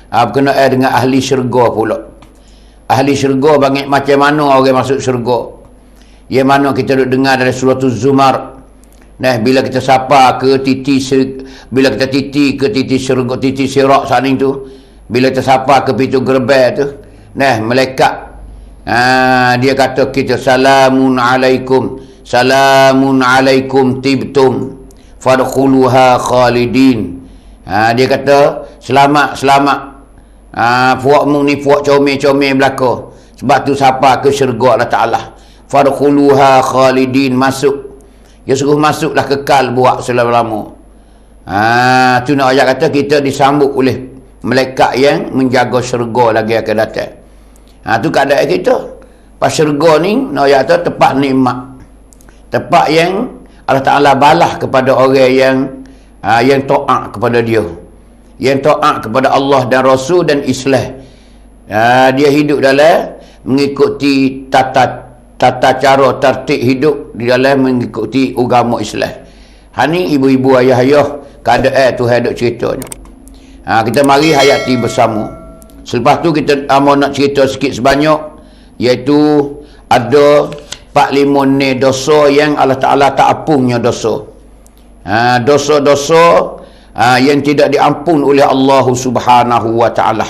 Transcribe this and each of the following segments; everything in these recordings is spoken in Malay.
berkenaan dengan ahli syurga pula. Ahli syurga bangit macam mana orang masuk syurga. Yang mana kita duk dengar dari surah Az-Zumar. Nah, bila kita sapa ke bila kita titi ke titi syurga, titi sirak sana tu, bila kita sapa ke pintu gerbang tu, nah, malaikat dia kata kita salamun alaikum tibtum fadkhuluha khalidin. Dia kata selamat puakmu ni puak comel-comel belaka. Sebab tu siapa ke syurga Allah Ta'ala. Fadkhuluha khalidin, masuk. Ya suruh masuklah kekal buat selama-lama. Tu nak ayat kata kita disambut oleh malaikat yang menjaga syurga lagi akan datang. Tu keadaan kita. Pas syurga ni nak ayat kata tempat nikmat. Tempat yang Allah Ta'ala balas kepada orang yang taat kepada dia. Yang taat kepada Allah dan Rasul dan Islam. Dia hidup dalam mengikuti tata cara tertib hidup di dalam mengikuti agama Islam. Ni ibu-ibu ayah-ayah keadaan Tuhan duk ceritanya. Kita mari hayati bersama. Selepas tu kita mau nak cerita sikit sebanyak, iaitu ada 45 ni dosa yang Allah Ta'ala tak ampunnya dosa. Dosa-dosa yang tidak diampun oleh Allah Subhanahu wa Ta'ala.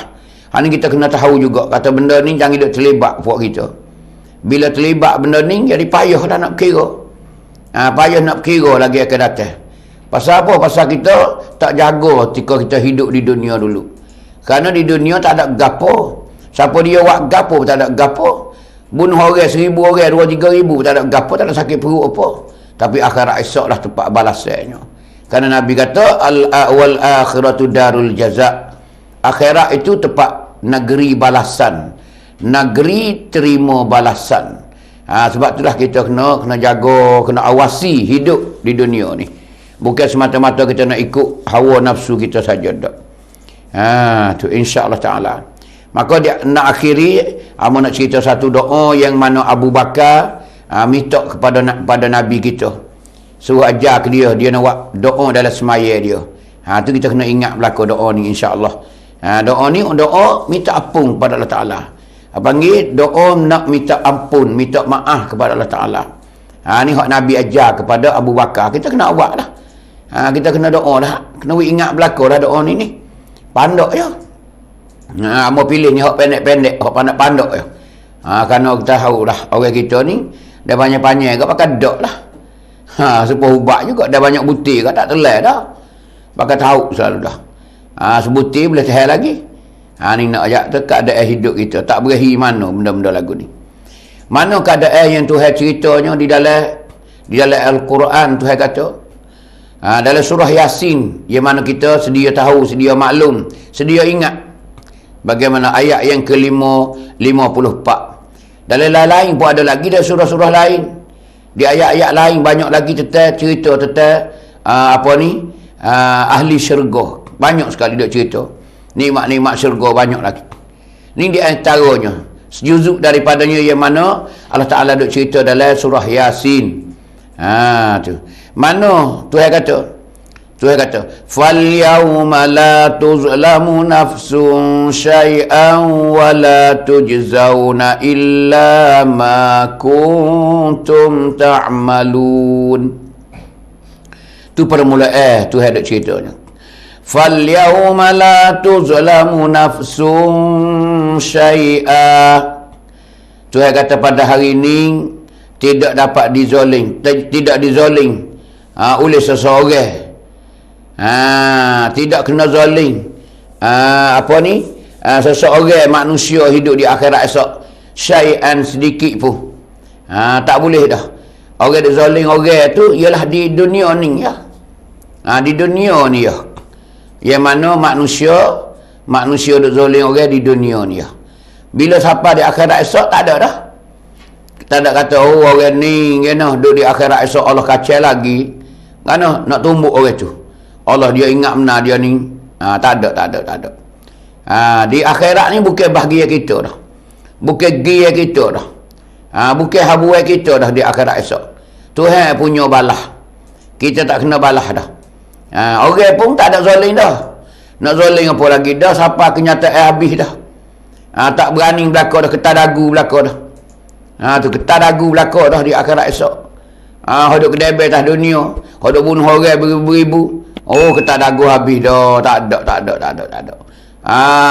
Ni kita kena tahu juga, kata benda ni jangan duk terlibat buat kita. Bila terlibat benda ni jadi payah dah nak kira. Payah nak kira lagi akan datang. Pasal apa? Pasal kita tak jaga ketika kita hidup di dunia dulu. Kerana di dunia tak ada gapo. Siapa dia buat gapo tak ada gapo. Bunuh orang 1,000 orang, 2-3,000 tak ada gapo, tak ada sakit perut apa. Tapi akhirat esok lah tempat balasannya. Kerana Nabi kata wal akhiratu darul jaza. Akhirat itu tempat negeri balasan. Negeri terima balasan. Sebab itulah kita kena jaga, kena awasi hidup di dunia ni. Bukan semata-mata kita nak ikut hawa nafsu kita saja dak. Tu insya-Allah taala. Maka dia nak akhiri, nak cerita satu doa yang mana Abu Bakar minta kepada Nabi kita. Suruh ajar ke dia nak buat doa dalam semaya dia. Tu kita kena ingat belaka doa ni insya-Allah. Doa ni doa minta ampun kepada Allah Taala. Panggil doa nak minta ampun, minta maaf kepada Allah Taala. Ni hak Nabi ajar kepada Abu Bakar. Kita kena buat dah. Kita kena doa dah. Kena ingat belaka dah doa ni. Pandak je. Mau pilih ni hak pendek-pendek, hak pandak-pandak je. Kerana kita tahu dah orang kita ni dah banyak-banyak ke pakai dak lah. Sepuluh ubat juga dah banyak butir ke tak telah dah. Pakai tahu selalu dah. Sebutir boleh tahan lagi. Ni nak ajak tu keadaan hidup kita. Tak berakhir mana benda-benda lagu ni. Mana keadaan yang Tuhan ceritanya di dalam Al-Quran. Tuhan kata dalam surah Yasin, yang mana kita sedia tahu, sedia maklum, sedia ingat bagaimana ayat yang ke-54. Dalam lain pun ada lagi dalam surah-surah lain. Di ayat-ayat lain banyak lagi tentang cerita tentang ahli syurga. Banyak sekali dia cerita. Nikmat-nikmat syurga banyak lagi. Ni di antaranya sejuzuk daripadanya yang mana Allah Ta'ala duk cerita dalam surah Yasin. Tu. Mana Tuhan kata fal yauma la tuzlamu nafsun syai'an wa la tujzauna illa ma kuntum ta'malun. Tu permulaan Tuhan ada ceritanya. Fal yauma la tuzlamu nafsun syai'a. Tuhan kata pada hari ini tidak dapat dizolim, tidak dizolim oleh seseorang. Tidak kena zalim. Seseorang manusia hidup di akhirat esok syai'an sedikit pun. Tak boleh dah. Orang dia zalim orang tu ialah di dunia ni ya. Di dunia ni ya. Yang mana manusia duk zalim orang di dunia ni ya. Bila sampai di akhirat esok tak ada dah. Tak ada kata orang ni duduk di akhirat esok Allah kacau lagi. Kerana nak tumbuk orang tu. Allah dia ingat benar dia ni. Tak ada. Di akhirat ni bukan bahagia kita dah. Bukan gia kita dah. Bukan habuai kita dah di akhirat esok. Tuhan punya balah. Kita tak kena balah dah. Orang pun tak ada zalim dah. Nak zoling apa lagi? Dah siapa kenyataan habis dah. Tak berani belakang dah, ketar dagu belakang dah. Tu ketar dagu belakang dah di akhirat esok. Hodok kedebel atas dunia, hodok bunuh orang beribu-ribu. Oh, ketar dagu habis dah. Tak ada.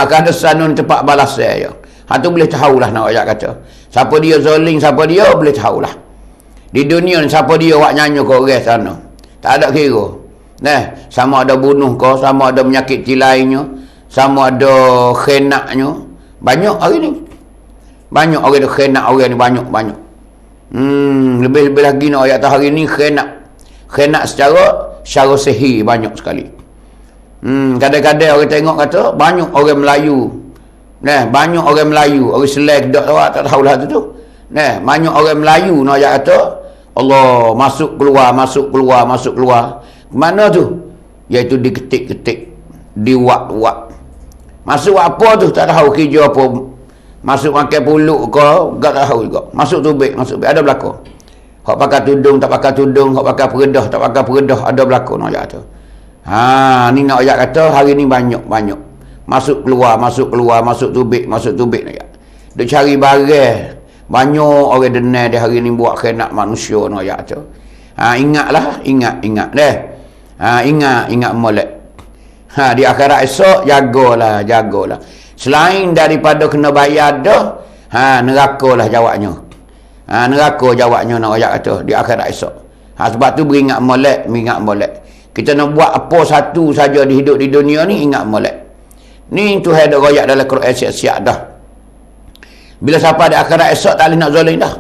Kada sanun cepat balas saya. Tu boleh tahulah nak ayat kata. Siapa dia zoling, siapa dia boleh tahulah. Di dunia ni siapa dia wak nyanyi ke orang sana. Tak ada kira. Sama ada bunuh kau, sama ada menyakiti lainnya, sama ada khenaknya. Banyak hari ni. Banyak orang ada khenak orang ni, banyak. Lebih-lebih lagi nak ayat hari ni khenak. Khenak secara sihir banyak sekali. Kadang-kadang orang tengok kata banyak orang Melayu. Banyak orang Melayu, orang selek tak tahulah tu. Banyak orang Melayu nak ayat kata Allah masuk keluar. Mana tu? Iaitu diketik-ketik, diwak-wak. Masuk apa tu? Tak tahu kerja apa. Masuk makan puluk ke, tak tahu juga. Masuk tubik. Ada belakang. Hak pakai tudung, tak pakai tudung. Hak pakai peredah, tak pakai peredah. Ada belakang nak ayat tu. Ni nak ayat kata hari ni banyak. Masuk keluar, masuk tubik nak ayat. Dia cari barang. Banyak orang dengar dia hari ni buat khenak manusia nak ayat tu. Ingatlah, ingat deh. Ingat molek. Di akhirat esok jagalah. Selain daripada kena bayar dah, neraka lah jawabnya. Neraka jawabnya nak ayat kata di akhirat esok. Sebab tu beringat molek. Kita nak buat apa satu saja di hidup di dunia ni, ingat molek. Ni Tuhan dah royak dalam Quran siap-siap dah. Bila siapa di akhirat esok tak boleh nak zalim dah.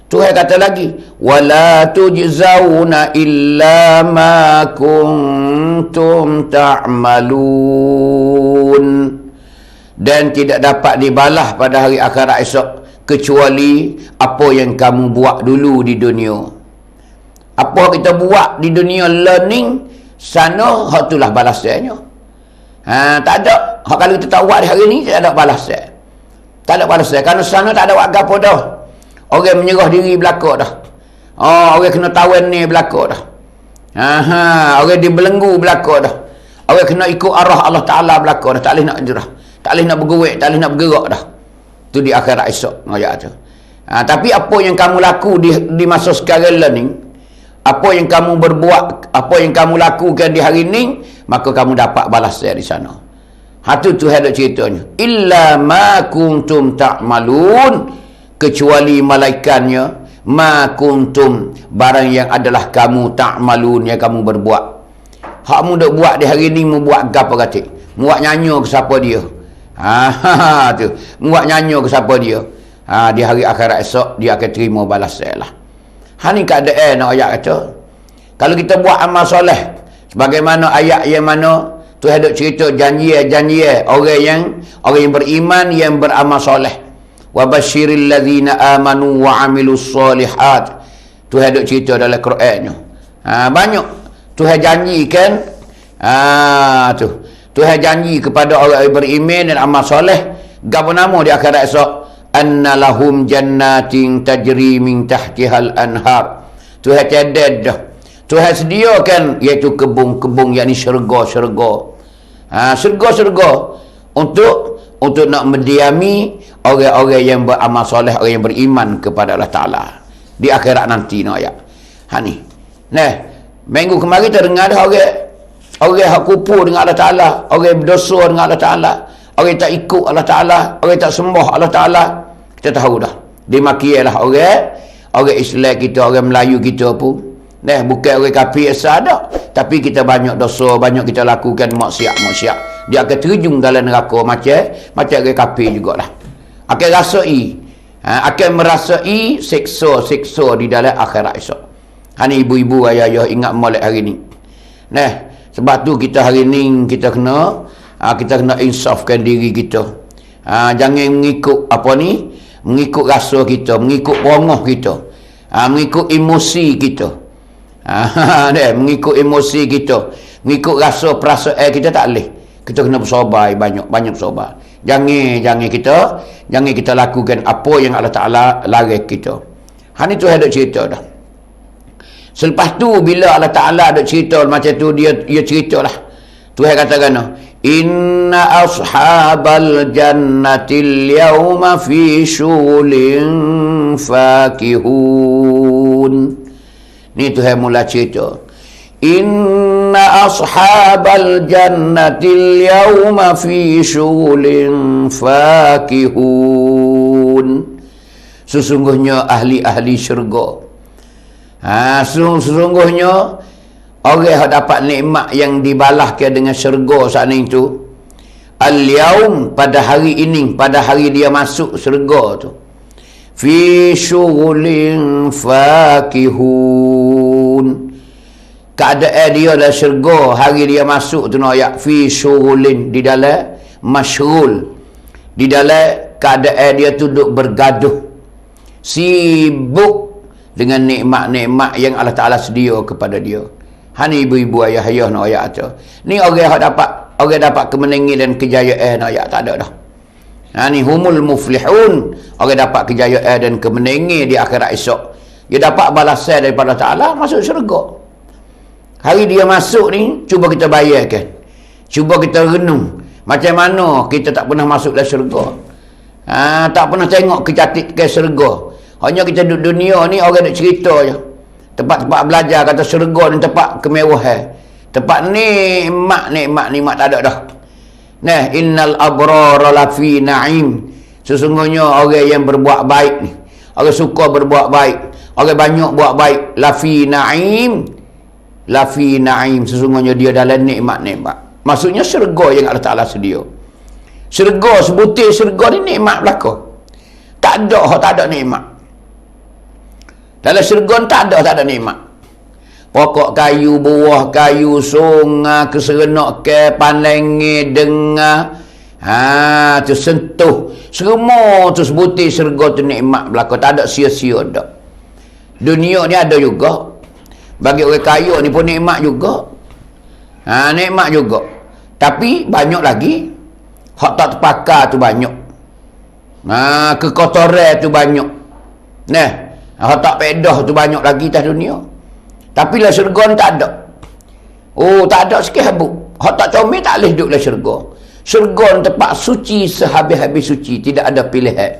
Tuhan kata lagi, wala tujzauna illa ma kuntum ta'malun. Dan tidak dapat dibalas pada hari akhirat esok kecuali apa yang kamu buat dulu di dunia. Apa kita buat di dunia learning, sana hak itulah balasannya. Tak ada. Hak kalau kita tak buat di hari ni, tak ada balasan. Tak ada balasan. Kerana sana tak ada buat apa dah. Orang menyerah diri belakang dah. Orang kena tawan ni belakang dah. Orang dibelenggu belakang dah. Orang kena ikut arah Allah Ta'ala belakang dah. Tak boleh nak jerah. Tak boleh nak bergerak, tak boleh nak bergerak dah. Tu di akhirat esok ayat tu. Tapi apa yang kamu laku di masa sekarang ni, apa yang kamu berbuat, apa yang kamu lakukan di hari ni, maka kamu dapat balasnya di sana. Tu ada ceritanya. Illa ma kuntum ta'malun, kecuali malaikatnya, ma kuntum, barang yang adalah kamu ta'malun, yang kamu berbuat. Hak mu dak buat di hari ni, mu buat gapo kata? Mu buat nyanyi ke siapa dia? Tu. Mu buat nyanyi ke siapa dia? Di hari akhirat esok dia akan terima balasan lah. Ni keadaan nak ayat kata. Kalau kita buat amal soleh, sebagaimana ayat yang mana tu ada cerita janji orang yang beriman yang beramal soleh. Wa basyiril ladzina amanu wa amilus solihat. Tu ada cerita dalam Qurannya. Banyak Tuhan janjikan Tuhan janji kepada orang yang beriman dan amal soleh, gapo nama di akhirat esok, anna lahum jannatin tajri min tahtihal anhar. Tuhan ceded dah. Tuhan sediakan iaitu kebun-kebun, yakni syurga-syurga. Syurga-syurga untuk nak mendiami orang-orang yang beramal soleh, orang yang beriman kepada Allah Ta'ala di akhirat nanti nak ayat. Ni. Minggu kemarin kita dengar dah orang yang kupur dengan Allah Ta'ala, orang yang berdosa dengan Allah Ta'ala, orang yang tak ikut Allah Ta'ala, orang yang tak sembah Allah Ta'ala. Kita tahu dah. Dimakilah orang Islam kita, orang Melayu kita pun. Bukan orang kafir asa dah. Tapi kita banyak dosa, banyak kita lakukan maksiat. Dia akan terjun dalam neraka macam orang kafir jugalah. Akan rasai. Akan merasai seksa di dalam akhirat esok. Ni ibu-ibu, ayah-ayah ingat molek hari ni. Sebab tu kita hari ni kita kena insafkan diri kita. Jangan mengikut mengikut rasa kita, mengikut perangai kita, mengikut emosi kita. Mengikut emosi kita, mengikut rasa perasaan kita tak boleh. Kita kena bersabar, banyak bersabar. Jangan kita lakukan apa yang Allah Ta'ala larang kita. Ni tu ada cerita dah. Selepas tu bila Allah Ta'ala ada cerita macam tu, dia ceritalah. Tuhan katakan, Inna ashabal jannatil yawma fi syulin fakihun. Ni Tuhan mula cerita. Inna ashabal jannatil yawma fi syulin fakihun. Sesungguhnya ahli-ahli syurga. Sesungguhnya orang yang dapat nikmat yang dibalahkan dengan syurga saat itu, al-yaum, pada hari ini, pada hari dia masuk syurga tu, fi syughulin fakihun, keadaan dia dalam syurga hari dia masuk tu, ayat fi syughulin, di dalam masyghul, di dalam keadaan dia tu duduk bergaduh, sibuk dengan nikmat-nikmat yang Allah Ta'ala sedia kepada dia. Hani ibu-ibu ayah-ayah nak ayat tu. Ni orang yang dapat kemenangan dan kejayaan nak ayat tak ada dah. Ni humul muflihun, orang dapat kejayaan dan kemenangan di akhirat esok. Dia dapat balasan daripada Ta'ala, masuk syurga. Hari dia masuk ni, cuba kita bayarkan. Cuba kita renung. Macam mana kita tak pernah masuk dalam syurga. Tak pernah tengok kecantikan syurga. Hanya kita duduk dunia ni, orang nak cerita je. Tempat-tempat belajar kata syurga ni tempat kemewahan. Tempat nikmat tak ada dah. Nah, innal abrara lafi na'im. Sesungguhnya orang yang berbuat baik ni, orang suka berbuat baik, orang banyak buat baik, lafi na'im. Lafi na'im, sesungguhnya dia dalam nikmat-nikmat. Maksudnya syurga yang Allah Ta'ala sedia. Syurga, sebutir syurga ni nikmat belaka. Tak ada nikmat. Dalam syurga tak ada nikmat. Pokok kayu, buah kayu, sungai, keserenak ke, pandangi, dengar, tu sentuh. Semua tu sebutir syurga tu nikmat belaka. Tak ada sia-sia dah. Dunia ni ada juga. Bagi orang kaya ni pun nikmat juga. Nikmat juga. Tapi banyak lagi. Hak tak terpakar tu banyak. Kekotoran tu banyak. Hak tak pedah tu banyak lagi atas dunia. Tapi lah syurga ni tak ada. Tak ada sikit habuk. Hak tak comel tak boleh duduk dalam syurga. Syurga ni tempat suci sehabis-habis suci. Tidak ada pilihan.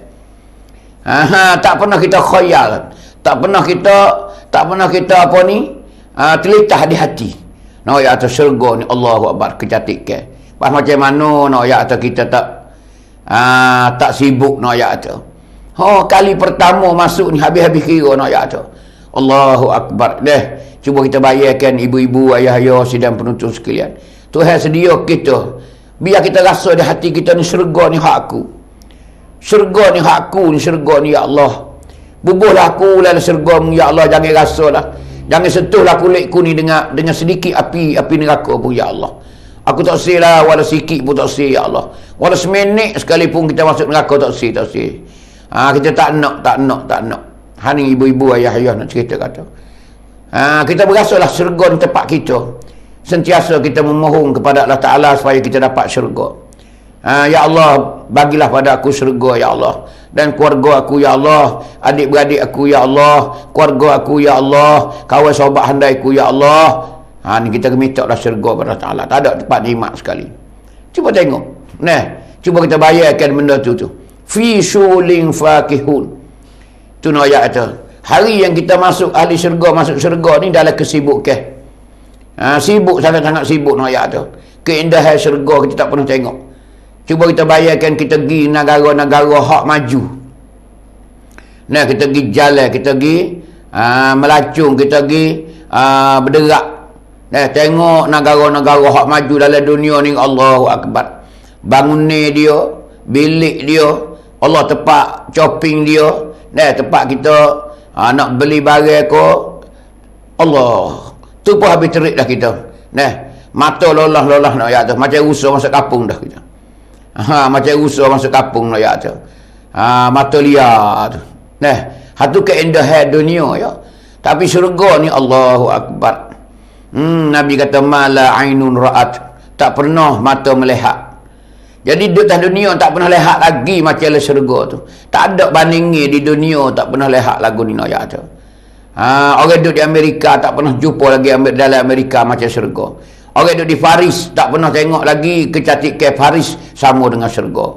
Tak pernah kita khayal. Tak pernah kita apa ni? Terletak di hati. Nak ayat atas syurga ni, Allahu Akbar, kecantikan. Macam mana nak ayat atas kita tak sibuk nak ayat atas. Kali pertama masuk ni habis-habis kira nak ayat tu. Allahu Akbar. Cuba kita bayarkan ibu-ibu, ayah-ayah, sidang penonton sekalian. Tuhan sedia kita. Biar kita rasa di hati kita ni syurga ni hak aku. Syurga ni hak aku ni, syurga ni ya Allah. Bubuhlah aku dalam syurga-Mu ya Allah, jangan rasalah. Jangan sentuhlah kulitku ni dengan sedikit api neraka pun ya Allah. Aku tak silah walau sikit pun tak sil ya Allah. Walau seminit sekalipun kita masuk neraka tak sil. Kita tak nak. Hani ibu-ibu ayah-ayah nak cerita kata. Kita berasalah syurga ni tempat kita. Sentiasa kita memohon kepada Allah Ta'ala supaya kita dapat syurga. Ya Allah, bagilah pada aku syurga ya Allah. Dan keluarga aku ya Allah, adik-beradik aku ya Allah, keluarga aku ya Allah, kawan sahabat handai aku ya Allah. Ni kita minta dah syurga kepada Allah Ta'ala. Tak ada tempat nikmat sekali. Cuba tengok. Cuba kita bayarkan benda tu. Fi syulin fakihun. Tu ayat tu. Hari yang kita masuk ahli syurga, masuk syurga ni dalam kesibukan. Sibuk, sangat-sangat sibuk ayat tu. Keindahan syurga kita tak pernah tengok. Cuba kita bayarkan kita pergi negara-negara hak maju. Kita pergi jalan, kita pergi melacung, kita pergi berderak. Tengok negara-negara hak maju dalam dunia ni, Allahu Akbar. Bangunan dia, bilik dia, Allah tempat shopping dia, tempat kita nak beli barang ko, Allah tu pun habis terik dah kita. Mata lolah-lolah nak ayat tu, macam rusa masuk kampung dah kita. Macam rusa masuk kampung nak ayat tu. Mata liar tu. Hatu keindahan dunia ya. Tapi syurga ni Allahu Akbar. Nabi kata mala ainun ra'at, tak pernah mata melihat. Jadi duduk dalam dunia tak pernah lihat lagi macam dalam syurga tu. Tak ada bandingnya di dunia, tak pernah lihat lagu ni ayat tu. Orang duduk di Amerika tak pernah jumpa lagi dalam Amerika macam syurga. Orang duduk di Faris tak pernah tengok lagi kecantikan Faris sama dengan syurga.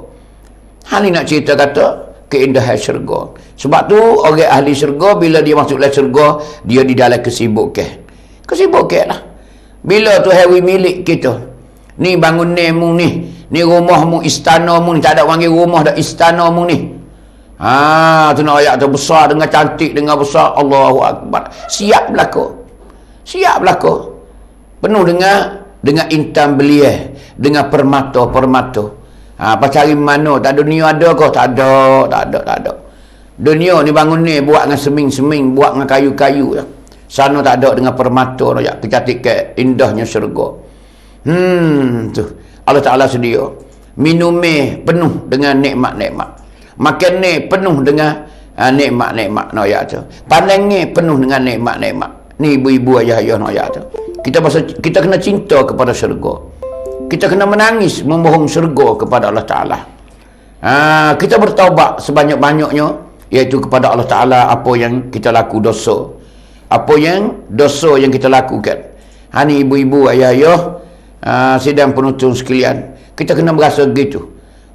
Ni nak cerita kata keindahan syurga. Sebab tu orang ahli syurga bila dia masuk dalam syurga, dia di dalam kesibukan. Kesibukan lah. Bila tu hari milik kita, ni bangunanmu ni rumahmu, istanamu ni, tak ada panggil rumah dah, istanamu ni. Tu nak ayat tu besar dengan cantik dengan besar, Allahu Akbar. Siap berlaku. Siap berlaku. Penuh dengan intan belia, dengan permata-permata. Cari mana? Tak ada dunia ada kau? Tak ada. Dunia ni bangun ni buat dengan seming-seming, buat dengan kayu-kayu. Sana tak ada dengan permata, kecantikan indahnya syurga. Tu Allah Ta'ala sedia. Minumnya penuh dengan nikmat-nikmat. Makan ni penuh dengan nikmat-nikmat. Pandangnya penuh dengan nikmat-nikmat. Ni ibu-ibu ayah-ayah tu. Kita kena cinta kepada syurga. Kita kena menangis memohon syurga kepada Allah Ta'ala. Kita bertaubat sebanyak-banyaknya, iaitu kepada Allah Ta'ala apa yang kita laku dosa. Apa yang dosa yang kita lakukan. Ni ibu-ibu ayah-ayah, sidang penonton sekalian, kita kena berasa gitu.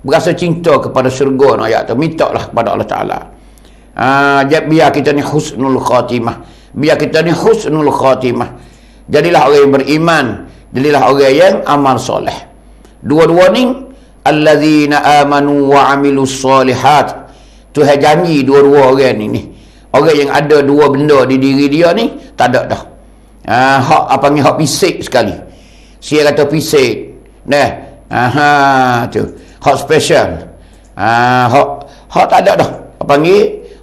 Berasa cinta kepada syurga ayat tu. Mintalah kepada Allah Ta'ala. Biar kita ni husnul khatimah. Biar kita ni husnul khatimah. Jadilah orang yang beriman, jadilah orang yang amal soleh. Dua-dua ni allazina amanu wa amilus solihat. Tuhan janji dua-dua orang ni. Orang yang ada dua benda di diri dia ni tak ada dah. Hak fisik sekali. Saya kata fisik. Tu. Hak special. Hak tak ada dah.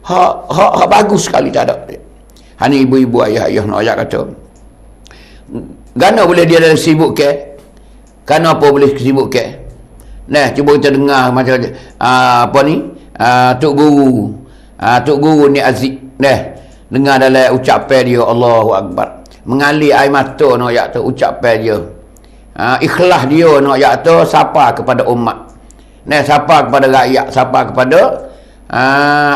Hak bagus sekali tak ada. Ni ibu-ibu ayah-ayah nak ayat kata. Gana boleh dia dalam sibuk ke? Kenapa boleh sibuk ke? Cuba kita dengar macam apa ni? Tok Guru. Tok Guru ni Aziz. Dengar dalam ucapan dia, Allahu Akbar. Mengalir air mata nak ayat tu ucapan dia. Ikhlas dia nak ayat tu sapa kepada umat. Sapa kepada rakyat, sapa kepada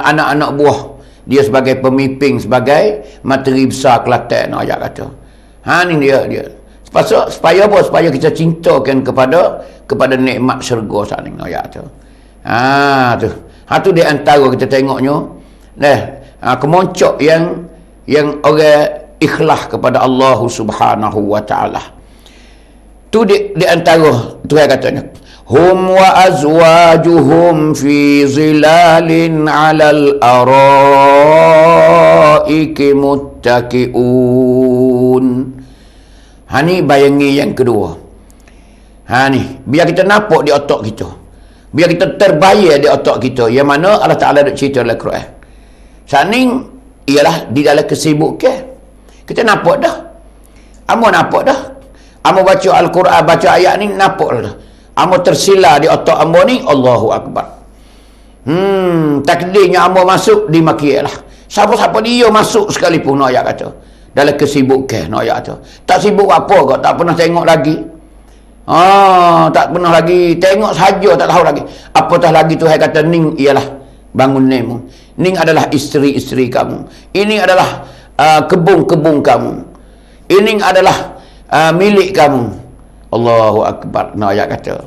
anak-anak buah. Dia sebagai pemimpin, sebagai menteri besar Kelantan nak ayat kata. Ni dia. Supaya apa? Supaya kita cintakan kepada nikmat syurga sana ayat tu. Tu di antara kita tengoknya. Kemoncok yang orang ikhlas kepada Allah Subhanahu wa taala. Tu di antara Tuhan katanya, hum wa azwajuhum fi zilalin 'alal araiki muttaqiun. Ni bayangi yang kedua. Ni biar kita nampak di otak kita. Biar kita terbayar di otak kita yang mana Allah Ta'ala ada cerita dalam Quran. Saning ialah di dalam kesibukan. Kita nampak dah. Amo nampak dah. Amo baca Al-Quran, baca ayat ni nampak dah. Amo tersila di otak amo ni, Allahu Akbar. Takdirnya amo masuk di makialah. Siapa-siapa dia masuk sekalipun ayat kata. Dalam kesibukan ayat tu. Tak sibuk apa kau, tak pernah tengok lagi. Tak pernah lagi tengok saja, tak tahu lagi. Apatah lagi Tuhan kata ning ialah bangunanmu. Ning adalah isteri-isteri kamu. Ini adalah kebun-kebun kamu. Ini adalah milik kamu. Allahu Akbar. Ayat kata.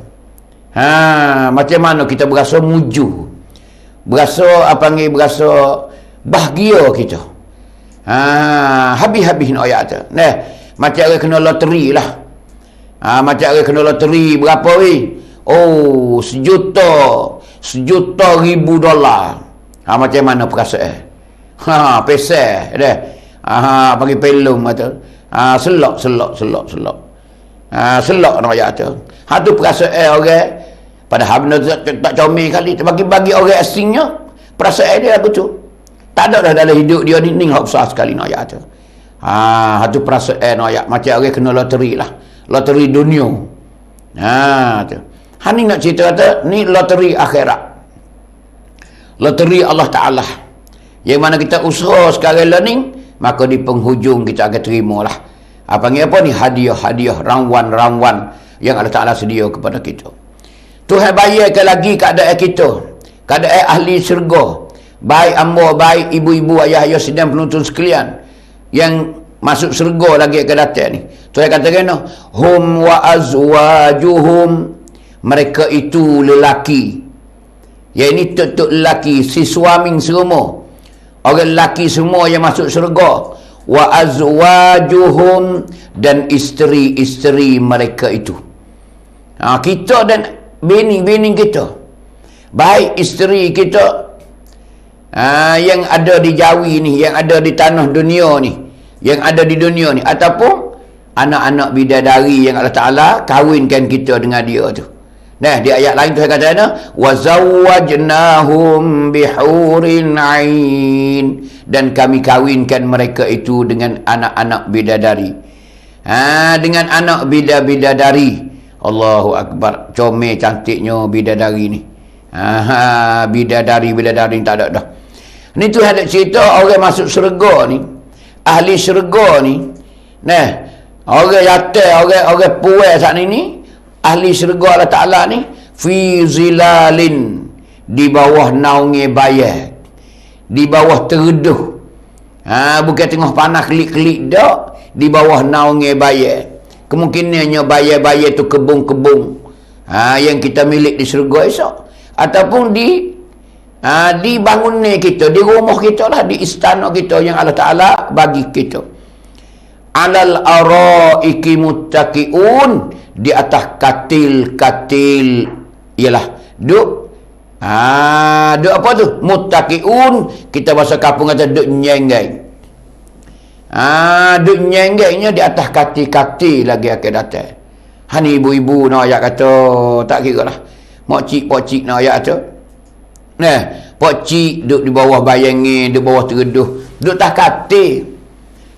Macam mana kita berasa muju. Berasa berasa bahagia kita. Habis-habis nak ayat tu. Macam orang kena loteri lah. Macam orang kena loteri berapa weh? $1,000,000. Macam mana perasaan? Pesel dah. Bagi pelum tu. Selok. Selok nak ayat tu. Tu perasaan orang. Padahal benda tak comel kali. Bagi orang asingnya, perasaan dia aku tu. Tak ada dah dalam hidup dia ni hak besar sekali nak ayat tu. Tu perasaan nak ayat. Macam orang kena loteri lah. Loteri dunia. Tu. Ni nak cerita kata, ni loteri akhirat. Loteri Allah Ta'ala. Yang mana kita usaha sekarang lah ni, maka di penghujung kita akan terima lah. Panggil apa ni? Hadiah, rangwan-rangwan yang Allah Ta'ala sedia kepada kita. Tuhan bayarkan lagi keadaan kita. Keadaan ahli syurga. Baik amba, baik ibu-ibu, ayah-ayah sedang penonton sekalian yang masuk syurga lagi akan datang ni. Tu kata kena hum wa azwajuhum, mereka itu lelaki. Ya ini tok lelaki, si suami semua. Orang lelaki semua yang masuk syurga. Wa azwajuhum, dan isteri-isteri mereka itu. Kita dan bini-bini kita, baik isteri kita yang ada di Jawi ni, yang ada di tanah dunia ni, yang ada di dunia ni, ataupun anak-anak bidadari yang Allah Ta'ala kahwinkan kita dengan dia tu. Nah, di ayat lain tu saya kata wa zawwajnahum bihurin ain, dan kami kahwinkan mereka itu dengan anak-anak bidadari. Dengan anak bidadari. Allahu Akbar, comel cantiknya bidadari ni. Bidadari tak ada dah. Ni tu ada cerita orang masuk syurga ni, ahli syurga ni. Nah, orang jatuh, orang puas saat ni, ahli syurga Allah Ta'ala ni, fi zilalin, di bawah naungi bayar, di bawah tereduh. Bukan tengah panas kelik-kelik dak, di bawah naungi bayar. Kemungkinannya bayar-bayar tu kebun-kebun yang kita milik di syurga esok, ataupun di bangunan kita, di rumah kita lah, di istana kita yang Allah Ta'ala bagi kita. Alal araiki muttaqiun, di atas katil-katil, ialah duk apa tu? Muttaqiun, kita bahasa kampung kata duk nyenggai. Duk nyenggainya di atas katil-katil lagi akan datang. Hani ibu-ibu nak ayat kata, tak kira lah. Mokcik-pokcik nak ayat kata. Nah, pokcik duk di bawah bayangin, di bawah tereduh, duk atas katil.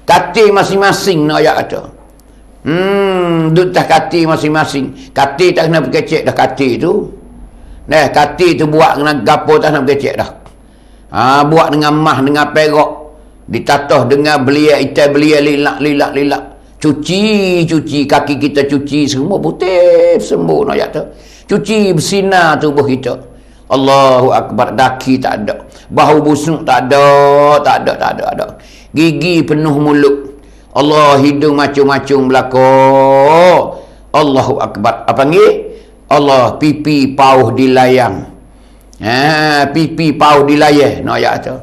Katil masing-masing nak ayat kata. Duk atas katil masing-masing. Katil tak kena berkecek dah katil tu. Nah, katil tu buat dengan gapo tak kena berkecek dah. Buat dengan mah, dengan perak. Ditatah dengan belia itai, belia lilak. Cuci kaki kita, cuci semua putih sembuh nak tu. Cuci bersinar tubuh kita. Allahu Akbar, daki tak ada, bahu busuk tak ada. Gigi penuh mulut. Allah, hidung macam-macam belakang. Allahu Akbar. Apa panggil? Allah, pipi pauh dilayang. Pipi pauh dilayang nak ayat tu.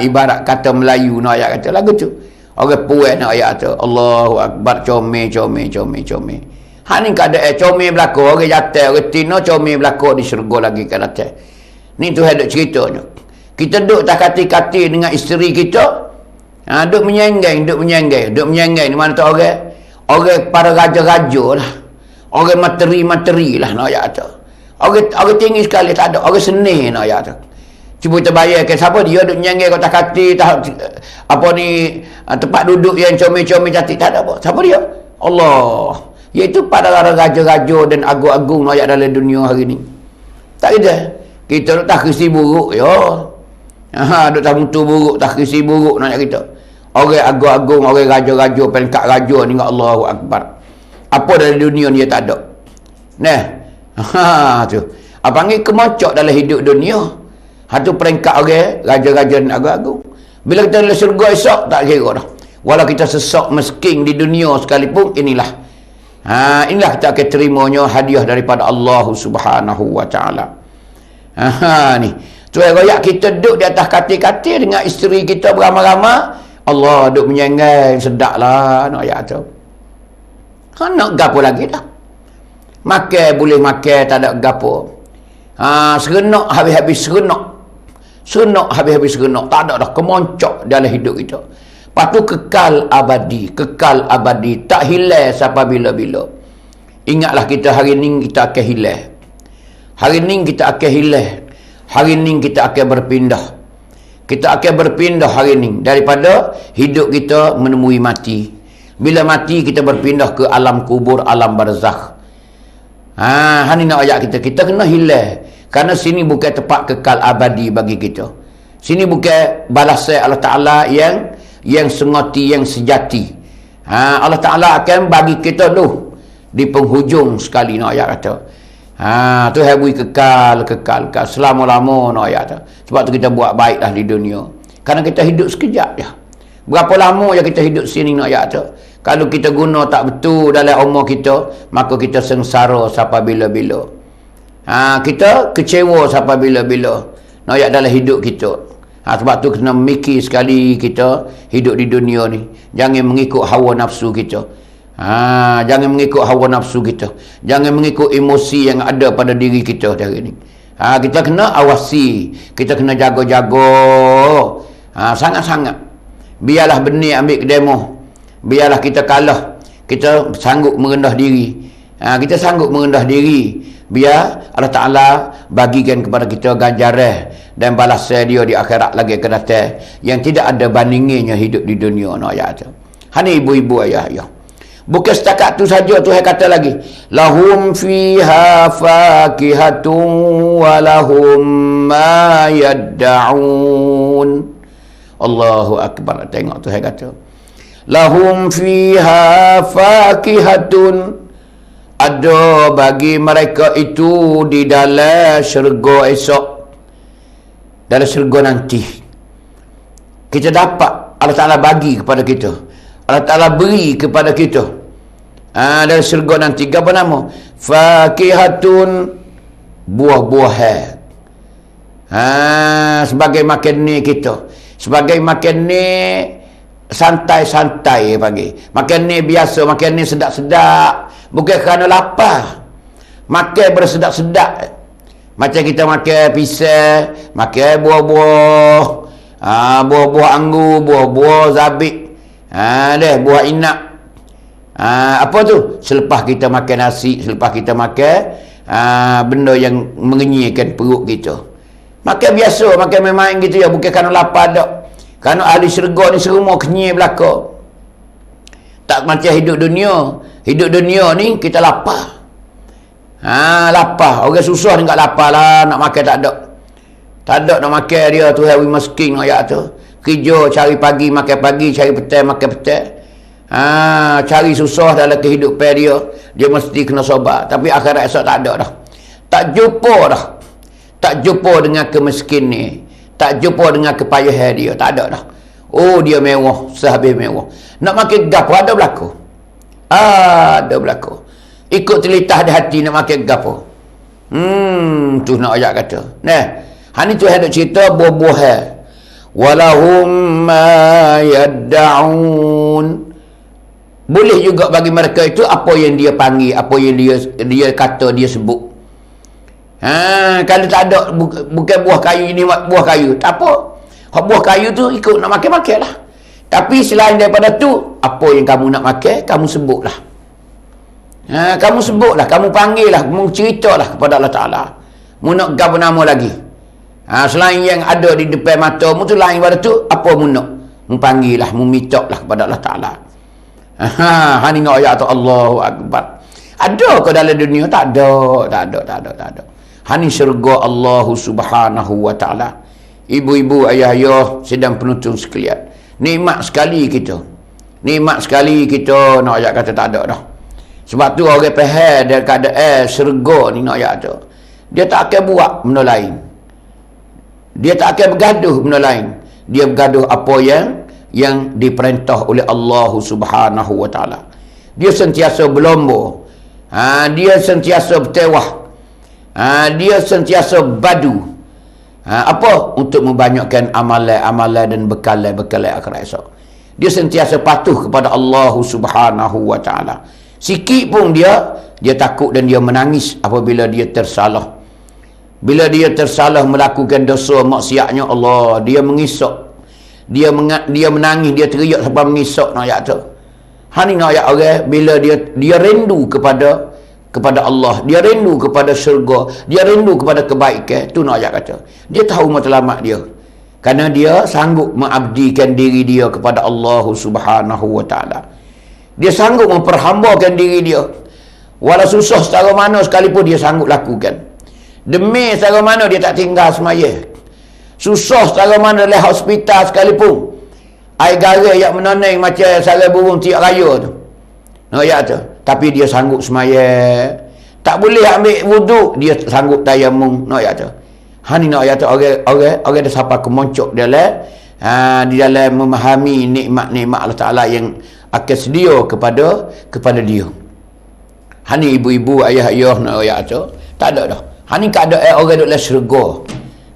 Ibarat kata Melayu nak ayat kata lagu tu. Orang puas nak ayat tu. Allahu Akbar, comel. Ni keadaan comel belakang, orang jatuh, orang tino comel belakang di syurga lagi kan atas. Ni tu ada ceritanya. Kita duduk tak kati-kati dengan isteri kita. Duduk menyenggang ni mana tu orang para raja-raja lah. Orang materi lah nak ayat tu. Orang tinggi sekali tak ada, orang seni nak ayat tu. Cuba kita bayangkan siapa dia duduk nyenggai kat atas kati, apa ni, tempat duduk yang comel-comel cantik, tak ada apa. Siapa dia? Allah. Iaitu pada raja-raja dan agung-agung ayat dalam dunia hari ni. Tak ada. Kita duduk tak kisi buruk ya. Duduk tak mutu buruk, tak kisi buruk nak kita. Orang agung-agung, orang raja-raja, peringkat raja ni, Allahu Akbar. Apa dalam dunia ni dia tak ada. Nah. Tu. Apa panggil kemocok dalam hidup dunia. Satu peringkat orang raja-raja dan agung-agung. Bila kita dalam syurga esok, tak kira dah. Walau kita sesak miskin di dunia sekalipun, inilah kita akan terimanya hadiah daripada Allah Subhanahu wa Ta'ala. Ni. Tu royak kita duduk di atas katil-katil dengan isteri kita beramai-ramai. Allah duduk menyenggai, sedap lah nak ayat tu. Nak gapo lagi dah. Makan boleh makan, tak ada gapo. Serenok habis-habis serenok. Habis-habis serenok. Tak ada dah kemoncok dalam hidup kita. Lepas tu kekal abadi. Tak hilang sampai bila-bila. Ingatlah kita hari ni kita akan hilang. Hari ni kita akan hilang. Hari ni kita akan berpindah. Kita akan berpindah hari ni. Daripada hidup kita menemui mati. Bila mati kita berpindah ke alam kubur, alam barzakh. Ni nak ayat kita. Kita kena hilang. Kerana sini bukan tempat kekal abadi bagi kita. Sini bukan balasan Allah Ta'ala yang sengoti, yang sejati. Allah Ta'ala akan bagi kita tu di penghujung sekali nak ayat kata. Tu habui kekal. Selama-lama nak ayat tu. Sebab tu kita buat baiklah di dunia. Kerana kita hidup sekejap je. Berapa lama je kita hidup sini nak ayat tu. Kalau kita guna tak betul dalam umur kita, maka kita sengsara sampai bila-bila. Kita kecewa sampai bila-bila. Nak ayat dalam hidup kita. Sebab tu kena mikir sekali kita hidup di dunia ni. Jangan mengikut hawa nafsu kita. Jangan mengikut hawa nafsu kita. Jangan mengikut emosi yang ada pada diri kita hari ni. Kita kena awasi. Kita kena jaga-jaga. Sangat-sangat. Biarlah benih ambil ke demo. Biarlah kita kalah. Kita sanggup merendah diri. Kita sanggup merendah diri. Biar Allah Ta'ala bagikan kepada kita ganjaran dan balasan dia di akhirat lagi akan datang. Yang tidak ada bandinginya hidup di dunia. Hani ibu-ibu ayah-ayah. Bukan setakat tu saja Tuhan kata lagi. Lahum fiha fakihatun wa lahum ma yadda'un. Allahu Akbar. Tengok Tuhan kata. Lahum fiha fakihatun. Ada bagi mereka itu di dalam syurga esok. Dalam syurga nanti. Kita dapat. Allah Ta'ala bagi kepada kita. Allah Ta'ala beri kepada kita. Dalam syurga nanti. Apa nama? Fakihatun. Buah-buahan. Sebagai makan ni kita. Sebagai makan ni santai-santai pagi. Makan ni biasa. Makan ni sedap-sedap. Bukan kerana lapar. Makan bersedap-sedap. Macam kita makan pisang, makan buah-buah, buah-buah anggur, buah-buah zabit, buah inak. Apa tu? Selepas kita makan nasi, selepas kita makan benda yang mengenyihkan perut kita. Makan biasa, makan main-main gitu ya. Bukan kerana lapar tak. Kerana ahli syurga ni semua kenyih belaka. Tak macam hidup dunia. Hidup dunia ni kita lapar. Lapar. Orang susah ni tak lapar lah. Nak makan tak ada. Tak ada nak makan dia. Tu hari miskin ayat tu. Kerja cari pagi makan pagi, cari petang makan petang. Cari susah dalam kehidupan dia. Dia mesti kena sabar. Tapi akhirat esok tak ada dah. Tak jumpa dah. Tak jumpa dengan kemiskin ni. Tak jumpa dengan kepayahan dia. Tak ada dah. Oh, dia mewah. Sehabis mewah. Nak makan gapo ada berlaku. Ada berlaku. Ikut telitah di hati nak makan gapo. Tu nak ayat kata. Nah, hani tu hendak cerita buah-buahan. Walahum ma yadda'un. Boleh juga bagi mereka itu apa yang dia panggil, apa yang dia kata, dia sebut. Kalau tak ada bukan buah kayu ini buah kayu, tak apa. Buah kayu tu ikut nak makan-makan lah. Tapi selain daripada tu, apa yang kamu nak makan, kamu sebutlah. Kamu sebutlah, kamu panggil lah, kamu ceritalah kepada Allah Ta'ala. Mu nak gapo nama lagi. Selain yang ada di depan mata mu tu lain pada tu, apa mu nak? Mu panggil lah, mu minta lah kepada Allah Ta'ala. Hani ngok ayat tu Allahu Akbar. Ada ke dalam dunia? Tak ada. Hani syurga Allah Subhanahu wa Ta'ala. Ibu-ibu, ayah-ayah, sedang penonton sekalian. Nikmat sekali kita. Nikmat sekali kita nak ayat kata tak ada dah. Sebab tu orang faham dari keadaan syurga ni nak ayat tu. Dia tak akan buat benda lain. Dia tak akan bergaduh benda lain. Dia bergaduh apa yang diperintah oleh Allah Subhanahu wa Ta'ala. Dia sentiasa berlomba. Dia sentiasa bertewah. Dia sentiasa badu. Apa? Untuk membanyakkan amalan-amalan dan bekalan-bekalan akhirat esok. Dia sentiasa patuh kepada Allah Subhanahu wa Ta'ala. Sikit pun dia takut dan dia menangis apabila dia tersalah. Bila dia tersalah melakukan dosa maksiatnya Allah, dia mengisok. Dia menangis, dia teriak sampai mengisok nak ayat tu. Hani nak ayat orang bila dia rindu kepada Allah, dia rindu kepada syurga, dia rindu kepada kebaikan, tu nak ayat kata. Dia tahu matlamat dia. Kerana dia sanggup mengabdikan diri dia kepada Allah Subhanahu wa Ta'ala. Dia sanggup memperhambakan diri dia. Walau susah secara mana sekalipun dia sanggup lakukan. Demi secara mana dia tak tinggal semaya. Susah secara mana dalam hospital sekalipun. Air garam yang menoneng macam sarang burung tiak raya tu. Ayat tu. Tapi dia sanggup semaya. Tak boleh ambil wuduk, dia sanggup tayamum. Ayat tu. Hani nak ayat tu orang dah sampai kemoncok dalam di dalam memahami nikmat-nikmat Allah Ta'ala yang akan sedia kepada dia. Hani ibu-ibu, ayah-ayah nak ayat tu tak ada dah. Hani keadaan orang duduk dalam syurga.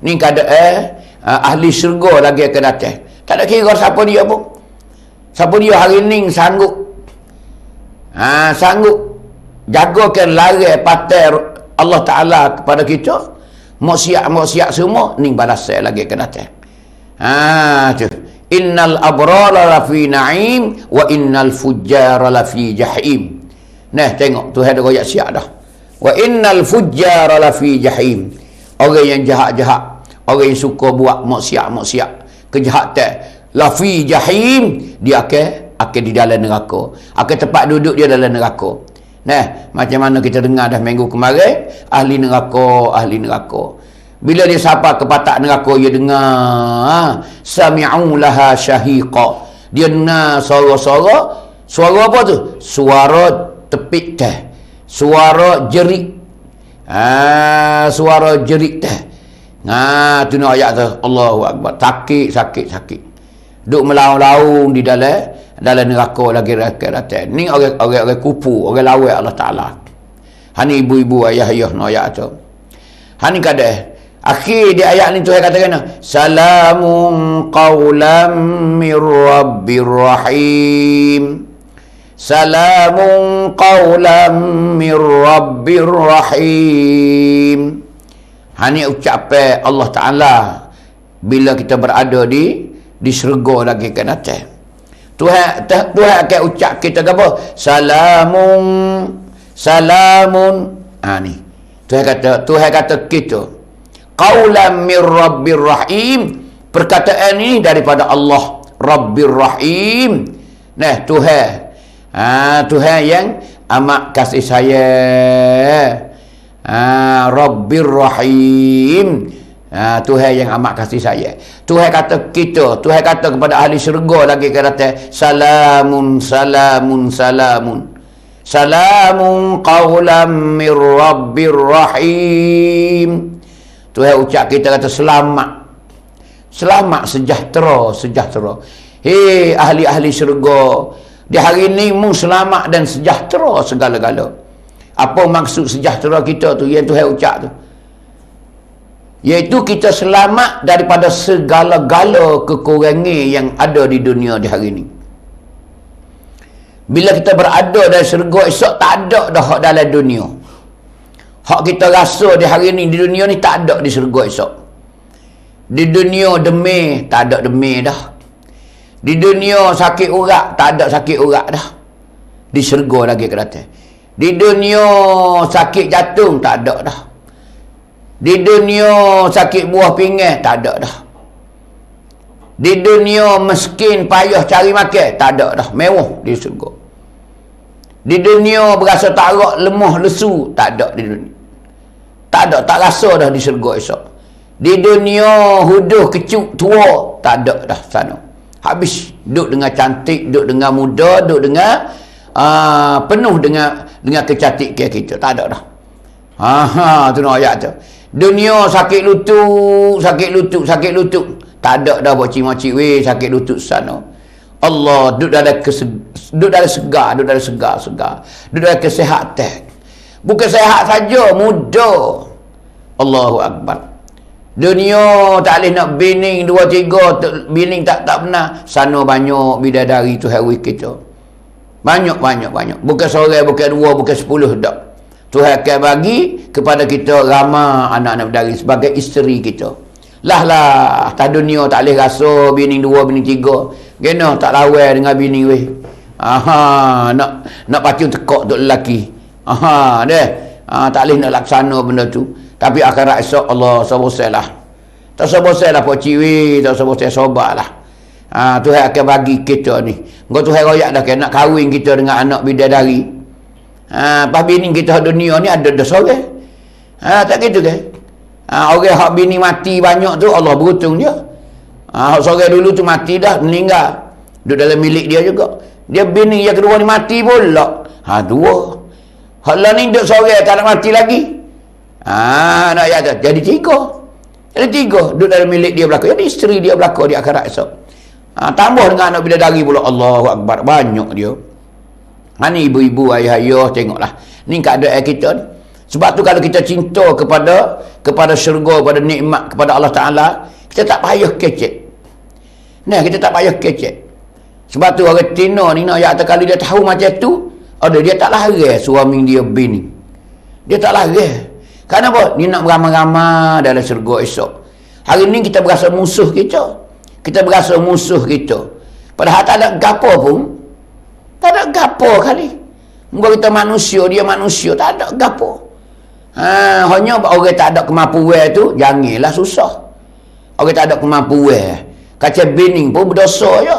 Ni keadaan ahli syurga lagi akan datang. Tak ada kira siapa dia pun. Siapa dia hari ni sanggup jagakan larang patai Allah Ta'ala kepada kita. Maksiat semua ni balasan lagi akan datang. Tu. Innal abrara lafi na'im wa innal fujjara lafi jahim. Nah, tengok Tuhan ada royak siap dah. Wa innal fujjara lafi jahim. Orang yang jahat-jahat, orang yang suka buat maksiat, kejahatan, lafi jahim, dia akan di dalam neraka. Akan tempat duduk dia dalam neraka. Nah, macam mana kita dengar dah minggu kemarin, ahli neraka. Bila dia sapa ke patak neraka, dia dengar sami'u laha syahiqa. Dia dengar suara apa tu? Suara tepik teh. Suara jerit. Suara jerit teh. Tu nak ayat tu. Allahu Akbar. Sakit. Duk melaung-laung di dalam neraka lagi rakyat. Ni orang kupu, orang lawak Allah Ta'ala. Hani ibu-ibu, ayah-ayah nak ayat tu. Hani kadang akhir di ayat ni Tuhan katakan salamun qawlam mir rabbir rahim. Salamun qawlam mir rabbir rahim. Hani ucapan Allah Ta'ala bila kita berada di syurga lagi kan atas. Tuhan akan ucap kita apa? Salamun. Ni. Tuhan kata kita qawlan mir rabbir rahim. Perkataan ini daripada Allah Rabbir Rahim. Nah, Tuhan yang amat kasih sayang. Rabbir Rahim. Tuhan yang amat kasih sayang. Tuhan kata kepada ahli syurga lagi kata salamun qawlan mir rabbir rahim. Tuhan ucap kita kata selamat sejahtera. Hei ahli syurga, di hari ini mu selamat dan sejahtera segala-gala. Apa maksud sejahtera kita tu yang Tuhan ucap tu? Iaitu kita selamat daripada segala-gala kekurangan yang ada di dunia di hari ini. Bila kita berada dalam syurga, esok tak ada dah hak dalam dunia. Hak kita rasa di hari ini di dunia ni tak ada di syurga esok. Di dunia demam, tak ada demam dah. Di dunia sakit urat, tak ada sakit urat dah. Di syurga lagi kata. Di dunia sakit jantung, tak ada dah. Di dunia sakit buah pinggang, tak ada dah. Di dunia miskin payah cari makan, tak ada dah. Mewah di syurga. Di dunia berasa tarak, lemah, lesu, tak ada di dunia. Tak ada, tak rasa dah di syurga esok. Di dunia huduh, kecuk, tua, tak ada dah sana. Habis. Duduk dengan cantik, duduk dengan muda, duduk dengan penuh dengan kecantikan kita. Tak ada dah. Tu nak ayat tu. Dunia sakit lutut. Tak ada dah buat cik-cik weh sakit lutut sana. Allah duduk dalam segar. Duduk dalam kesihatan. Bukan sehat saja, muda. Allahu Akbar. Dunia tak boleh nak bining 2-3, bining tak pernah. Sana banyak bidadari tu hari kita. Banyak. Bukan seorang, bukan 2, bukan 10 dak. Tuhan akan bagi kepada kita ramai anak-anak bidadari sebagai isteri kita. Lah, tak dunia tak boleh rasa bining 2, bining 3. Kena tak lawan dengan bini weh. Nak pacung tekak untuk lelaki. Tak boleh nak laksana benda tu. Tapi akhirat esok Allah sabar lah. Tak sabar lah pak ciwi, tak sabar lah. Tuhan akan bagi kita ni. Engkau Tuhan royak dah nak kahwin kita dengan anak bidadari. Pas bini kita dunia ni ada seorang. Tak gitu ke? Orang hak bini mati banyak tu Allah beruntung dia. Seorang dulu tu mati dah, meninggal. Duduk dalam milik dia juga. Dia bini yang kedua ni mati pula. Dua. Hak lah ni duduk seorang tak nak mati lagi. Nak ya, jadi 3. Jadi 3 duduk dalam milik dia belaka. Jadi isteri dia belaka di akhirat esok. Tambah dengan anak bidadari pula. Allahu Akbar. Banyak dia. Ni ibu-ibu, ayah-ayah, tengoklah. Ni keadaan kita ni. Sebab tu kalau kita cinta kepada syurga, pada nikmat, kepada Allah Ta'ala, kita tak payah kecek. Nah, kita tak payah kecek. Sebab tu orang Tino ni nak ayat kalau dia tahu macam tu, dia tak lari suami dia bini. Dia tak lari. Kenapa? Dia nak beramai-ramai dalam syurga esok. Hari ni kita berasa musuh kita. Kita berasa musuh kita. Padahal tak ada gapo pun. Tak ada gapo kali. Mungkin kita manusia, dia manusia. Tak ada gapo. Hanya orang tak ada kemampuan tu, janganlah susah. Orang tak ada kemampuan. Kaca bining pun berdosa je.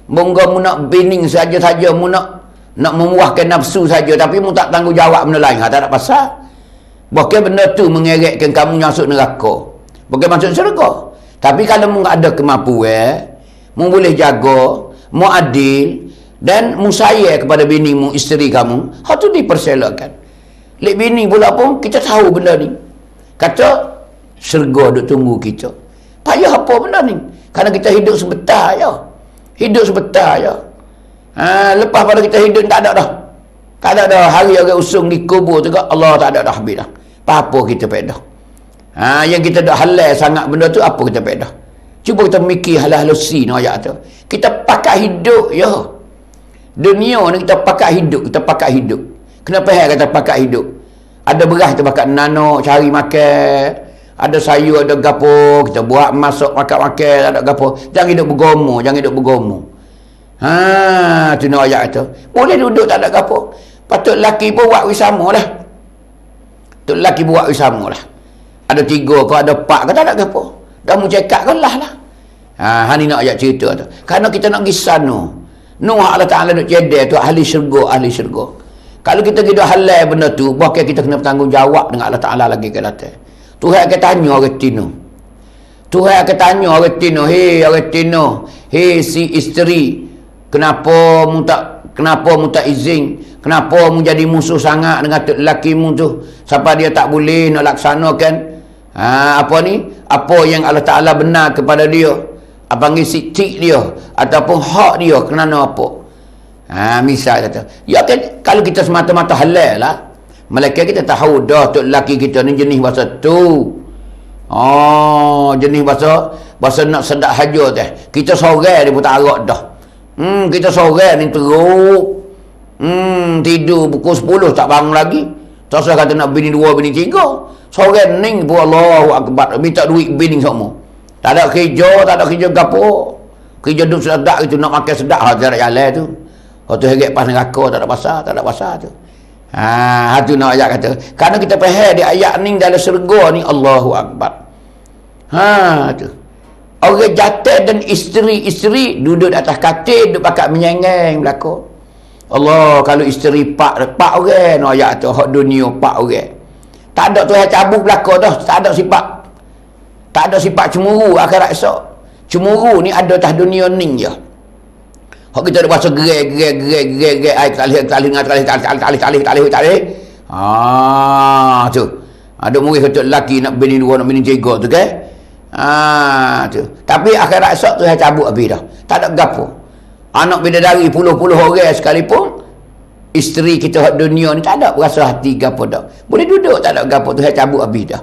Mungkin mu nak bining saja-saja, mu nak memuaskan nafsu saja, tapi mu tak tanggungjawab benda lain. Tak ada pasal. Bahkan benda tu mengerekkan kamu masuk neraka. Bukan masuk syurga. Tapi kalau mu ada kemampuan, mu boleh jaga, mu adil, dan mu sayang kepada bini mu, isteri kamu, hal tu dipersilakan. Lek bini pula pun, kita tahu benda ni. Kata, syurga duk tunggu kita. Payah apa benda ni? Kerana kita hidup sebentar je. Hidup sebentar je. Lepas pada kita hidup, tak ada dah. Tak ada dah. Hari orang usung di kubur tu, Allah tak ada dah habis dah. Apa kita pedah. Yang kita dah halal sangat benda tu, apa kita pedah. Cuba kita mikir halal-halusi no ayat tu. Kita pakai hidup ya. Dunia ni kita pakai hidup. Kita pakai hidup. Kenapa kata pakai hidup? Ada beras kita pakai nano, cari makan. Ada sayur, ada gapo, kita buat masak makan-makan, ada gapo. Jangan hidup bergomo, jangan hidup bergomo. Tu nak ayat tu. Boleh duduk tak ada gapo. Patut lelaki pun buat wisama lah. Patut lelaki buat wisama lah. Ada 3 ke, ada 4 ke, tak ada gapo. Dah mu cekak ke lah lah. Ni nak ayat cerita tu. Kerana kita nak pergi sana. Nuh Allah Ta'ala nak cedek tu, ahli syurga, ahli syurga. Kalau kita hidup halal benda tu, bahkan kita kena bertanggungjawab dengan Allah Ta'ala lagi ke datang. Tuhan akan tanya orang Tino. Tuhan akan tanya orang Tino, hei orang Tino, hei si isteri, kenapa mu tak izin? Kenapa mu jadi musuh sangat dengan lelaki mu tu? Sampai dia tak boleh nak laksanakan apa yang Allah Ta'ala benar kepada dia. Panggil sitik dia ataupun hak dia, kerana apa? Misal kata, ya kan, kalau kita semata-mata halal lah, malaikat kita tahu dah tok lelaki kita ni jenis bahasa tu. Jenis bahasa nak sedap haja teh. Kita sorang dia pun tak arak dah. Kita sorang ni teruk. Tidur pukul 10 tak bangun lagi. Tak usah kata nak bini 2, bini 3. Sorang ning pun Allahu Akbar. Minta duit bini semua. Tak ada kerja, tak ada kerja gapo. Kerja duduk sedap itu, nak makan sedap jarak jalan tu. Tu heret pas neraka, tak ada pasal, tak ada pasal tu. Tu nak ayat kata. Kerana kita faham di ayat ni dalam syurga ni, Allahu Akbar. Tu. Orang jatuh dan isteri duduk di atas katil, duduk pakat menyengeng belakang. Allah, kalau isteri pak orang, nak ayat tu, hak dunia pak orang. Tak ada tu yang cabut belakang dah, tak ada sifat. Tak ada sifat cemburu akhirat esok. Cemburu ni ada atas dunia ni je. Hak kita ada bahasa gerai air talih. Tu. Ada murid kata lelaki nak bini 2, nak bini 3 tu kan. Tu. Tapi akhirat esok tu yang cabut habis dah. Tak ada gapo. Anak bidadari puluh-puluh orang sekalipun, isteri kita hak dunia ni tak ada berasa hati gapo dah. Boleh duduk tak ada gapo tu yang cabut habis dah.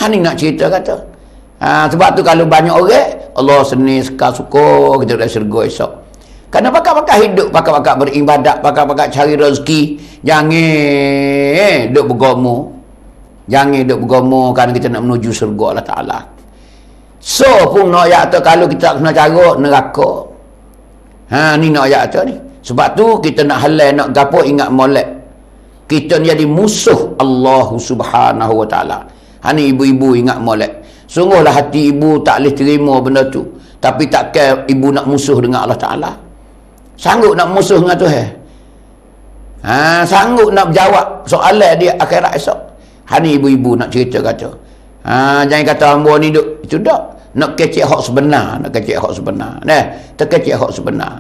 Ni nak cerita kata. Sebab tu kalau banyak orang, Allah seni suka kita dah syurga esok. Kerana pakai hidup, pakai beribadat, pakai cari rezeki. Jangan duk bergomo. Jangan duk bergomo kerana kita nak menuju syurga Allah Ta'ala. So pun nak ayat tu, kalau kita kena cara neraka. Ni nak ayat tu ni. Sebab tu kita nak halal, nak gapo, ingat molek. Kita ni jadi musuh Allah Subhanahu Wa Ta'ala. Ni ibu-ibu ingat molek. Sungguhlah hati ibu tak boleh terima benda tu. Tapi takkan ibu nak musuh dengan Allah Ta'ala. Sanggup nak musuh dengan Tuhan. Sanggup nak jawab soalan dia akhirat esok. Ni ibu-ibu nak cerita kata. Jangan kata hamba ni duk itu dak. Nak kecek hak sebenar, terkecek hak sebenar.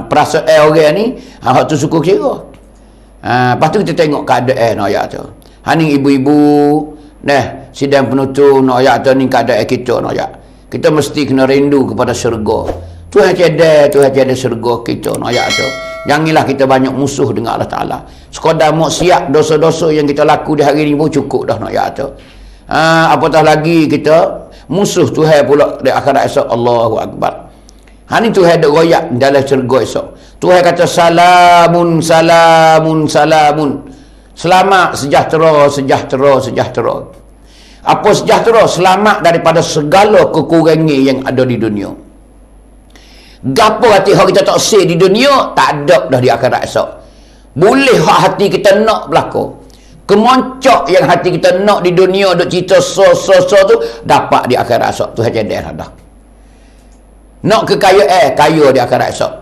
Perasaan orang ni hak tu suku kira. Lepas tu kita tengok keadaan ayat tu. Ni ibu-ibu Nah, sidang penutup nak ayat tu ni keadaan kita nak ayat. Kita mesti kena rindu kepada syurga. Tuhan tiada syurga kita nak ayat tu. Janganlah kita banyak musuh dengan Allah Ta'ala. Sekadar maksiat dosa-dosa yang kita laku di hari ni pun cukup dah nak ayat tu. Apatah lagi kita musuh Tuhan pula di akhirat esok. Allahu Akbar. Ni Tuhan ada royak dalam syurga esok. Tuhan kata salamun salamun salamun. Selamat, sejahtera, sejahtera, sejahtera. Apa sejahtera? Selamat daripada segala kekurangan yang ada di dunia. Gapo hati hak kita tak say di dunia, tak ada dah di akhirat esok. Boleh hak hati kita nak berlaku. Kemoncok yang hati kita nak di dunia, duk cerita so tu, dapat di akhirat esok. Tuhan jadi dah. Nak kekayaan, kaya di akhirat esok.